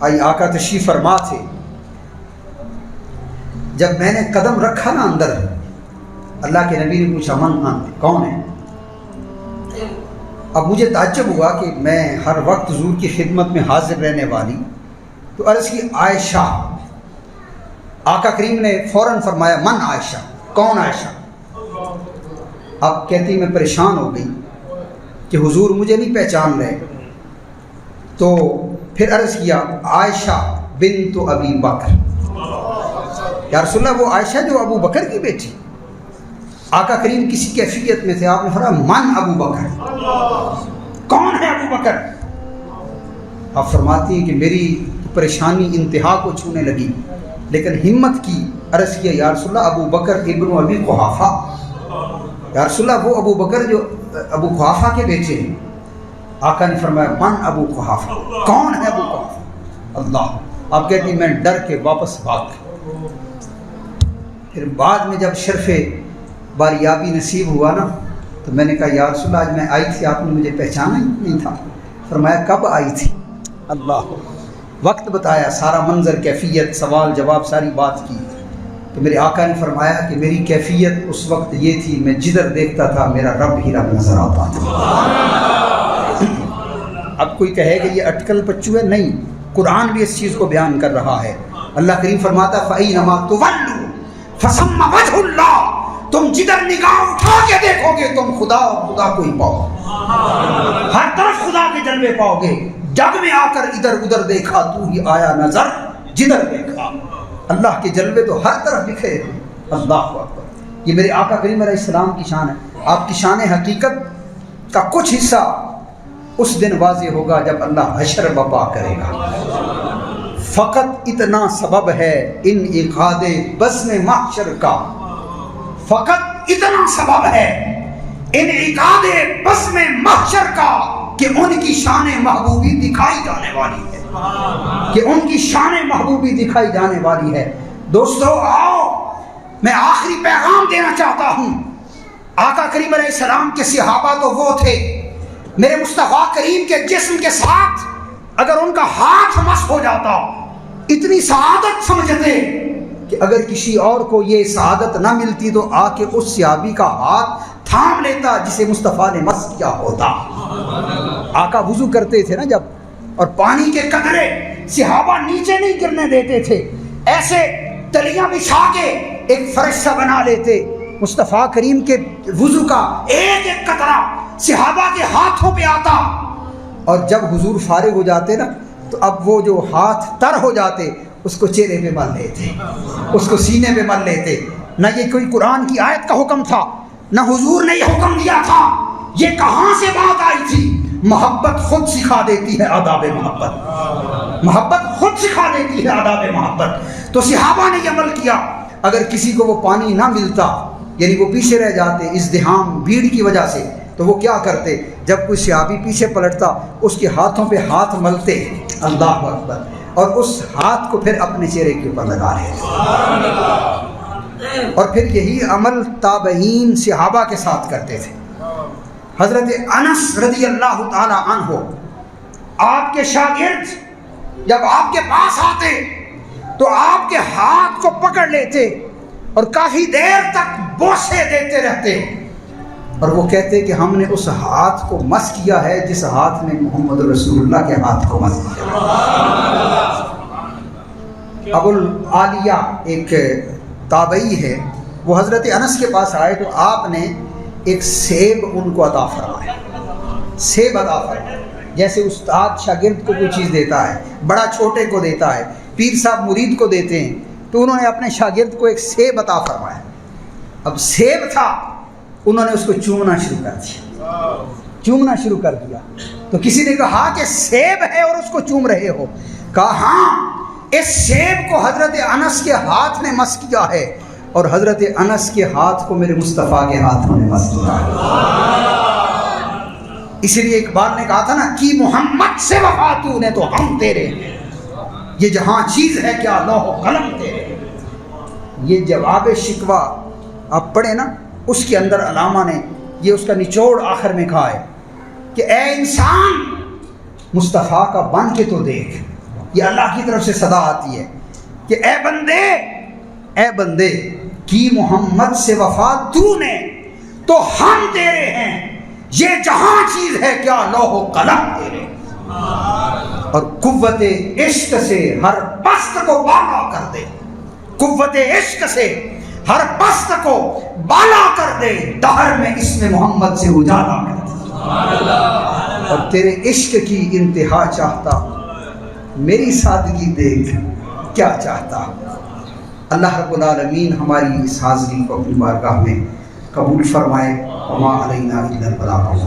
A: آئی، آقا تشریف فرما تھے، جب میں نے قدم رکھا نا اندر، اللہ کے نبی نے پوچھا من کون ہے؟ اب مجھے تعجب ہوا کہ میں ہر وقت حضور کی خدمت میں حاضر رہنے والی، تو عرض کی عائشہ۔ آقا کریم نے فوراً فرمایا من عائشہ، کون عائشہ؟ اب کہتی میں پریشان ہو گئی کہ حضور مجھے نہیں پہچان رہے، تو پھر عرض کیا عائشہ بنت ابی بکر۔ یا رسول اللہ وہ عائشہ جو ابو بکر کی بیٹی؟ آقا کریم کسی کیفیت میں تھے، آپ نے فرمایا من ابو بکر، کون ہے ابو بکر؟ آپ فرماتی ہیں کہ میری پریشانی انتہا کو چھونے لگی، لیکن ہمت کی، عرض کیا یا رسول اللہ ابو بکر ابن ابی قحافہ۔ یا رسول اللہ وہ ابو بکر جو ابو قحافہ کے بیٹے ہیں۔ آقا نے فرمایا من ابو قحافہ، کون ہے ابو قحافہ؟ اللہ۔ آپ کہتی ہیں میں ڈر کے واپس بھاگ گئی۔ پھر بعد میں جب شرف باریابی نصیب ہوا نا، تو میں نے کہا یا رسول اللہ آج میں آئی تھی، آپ نے مجھے پہچانا ہی نہیں تھا۔ فرمایا کب آئی تھی؟ اللہ، وقت بتایا، سارا منظر، کیفیت، سوال جواب، ساری بات کی۔ تو میرے آقا نے فرمایا کہ میری کیفیت اس وقت یہ تھی، میں جدھر دیکھتا تھا میرا رب ہی رب نظر آتا تھا۔ اب کوئی کہے کہ یہ اٹکل پچو ہے، نہیں، قرآن بھی اس چیز کو بیان کر رہا ہے۔ اللہ کریم فرماتا فَأَيْنَمَا تُوَلُّوا فَثَمَّ وَجْهُ اللَّهِ، تم جدھر نگاہ اٹھا کے دیکھو گے تم خدا اور خدا کو ہی پاؤ گے، ہر طرف خدا کے جلوے پاؤ گے۔ جگ میں آ کر ادھر ادھر دیکھا تو ہی آیا نظر جدھر دیکھا، اللہ کے جلوے تو ہر طرف دکھے۔ اللہ اکبر۔ یہ میرے آقا کریم علیہ السلام کی شان ہے۔ آپ کی شان حقیقت کا کچھ حصہ اس دن واضح ہوگا جب اللہ حشر بپا کرے گا۔ فقط اتنا سبب ہے انعقاد بزم محشر کا، فقط اتنا سبب ہے انعقاد بزم محشر کا کہ ان کی شان محبوبی دکھائی جانے والی ہے، کہ ان کی شان محبوبی دکھائی جانے والی ہے۔ دوستو آؤ، میں آخری پیغام دینا چاہتا ہوں۔ آقا کریم علیہ السلام کے صحابہ تو وہ تھے، میرے مصطفیٰ کریم کے جسم کے ساتھ اگر ان کا ہاتھ مس ہو جاتا اتنی سعادت سمجھتے کہ اگر کسی اور کو یہ سعادت نہ ملتی تو آ کے اس صحابی کا ہاتھ تھام لیتا جسے مصطفیٰ نے مس کیا ہوتا۔ آقا وضو کرتے تھے نا جب، اور پانی کے قطرے صحابہ نیچے نہیں گرنے دیتے تھے، ایسے تلیاں بچھا کے ایک فرش سا بنا لیتے، مصطفیٰ کریم کے وضو کا ایک ایک قطرہ صحابہ کے ہاتھوں پہ آتا، اور جب حضور فارغ ہو جاتے نا تو اب وہ جو ہاتھ تر ہو جاتے اس کو چہرے پہ مل لیتے، اس کو سینے پہ مل لیتے۔ نہ یہ کوئی قرآن کی آیت کا حکم تھا، نہ حضور نے یہ حکم دیا تھا، یہ کہاں سے بات آئی تھی؟ محبت خود سکھا دیتی ہے آداب محبت، محبت خود سکھا دیتی ہے آداب محبت۔ تو صحابہ نے یہ عمل کیا، اگر کسی کو وہ پانی نہ ملتا، یعنی وہ پیچھے رہ جاتے ازدحام بھیڑ کی وجہ سے، تو وہ کیا کرتے؟ جب کوئی صحابی پیچھے پلٹتا اس کے ہاتھوں پہ ہاتھ ملتے، اللہ اکبر، اور اس ہاتھ کو پھر اپنے چہرے کے اوپر لگا رہے تھے۔ اور پھر یہی عمل تابعین صحابہ کے ساتھ کرتے تھے۔ حضرت انس رضی اللہ تعالی عنہ آپ کے شاگرد جب آپ کے پاس آتے تو آپ کے ہاتھ کو پکڑ لیتے اور کافی دیر تک بوسے دیتے رہتے، اور وہ کہتے کہ ہم نے اس ہاتھ کو مس کیا ہے جس ہاتھ نے محمد رسول اللہ کے ہاتھ کو مس کیا۔ ابو العالیہ ایک تابعی ہے، وہ حضرت انس کے پاس آئے تو آپ نے ایک سیب ان کو عطا فرمایا، سیب عطا فرمایا۔ جیسے استاد شاگرد کو کوئی چیز دیتا ہے، بڑا چھوٹے کو دیتا ہے، پیر صاحب مرید کو دیتے ہیں، تو انہوں نے اپنے شاگرد کو ایک سیب عطا فرمایا۔ اب سیب تھا، انہوں نے اس کو چومنا شروع کر دیا، چومنا شروع کر دیا۔ تو کسی نے کہا کہ سیب ہے اور اس کو چوم رہے ہو؟ کہا ہاں، اس سیب کو حضرت انس کے ہاتھ نے مس کیا ہے، اور حضرت انس کے ہاتھ کو میرے مصطفیٰ کے ہاتھ نے مس کیا ہے۔ اسی لیے اقبال نے کہا تھا نا، کی محمد سے وفا تو نے تو ہم تیرے، یہ جہاں چیز ہے کیا لوح و قلم تیرے۔ یہ جواب شکوہ آپ پڑھیں نا، اس کے اندر علامہ نے یہ اس کا نچوڑ آخر میں کہا ہے کہ اے انسان مصطفیٰ کا بن کے تو دیکھ، یہ اللہ کی طرف سے صدا آتی ہے کہ اے بندے، اے بندے کی محمد سے وفا تو نے تو ہم تیرے ہیں، یہ جہاں چیز ہے کیا لوح و قلم تیرے۔ اور قوت عشق سے ہر پست کو بالا کر دے، قوت عشق سے ہر پست کو بالا کر دے، دہر میں اسم محمد سے اجالا کر دے۔ اور تیرے عشق کی انتہا چاہتا، میری سادگی دیکھ کیا چاہتا۔ اللہ رب العالمین ہماری اس حاضری کو اپنی بارگاہ میں قبول فرمائے۔ وما علینا الا البلاغ۔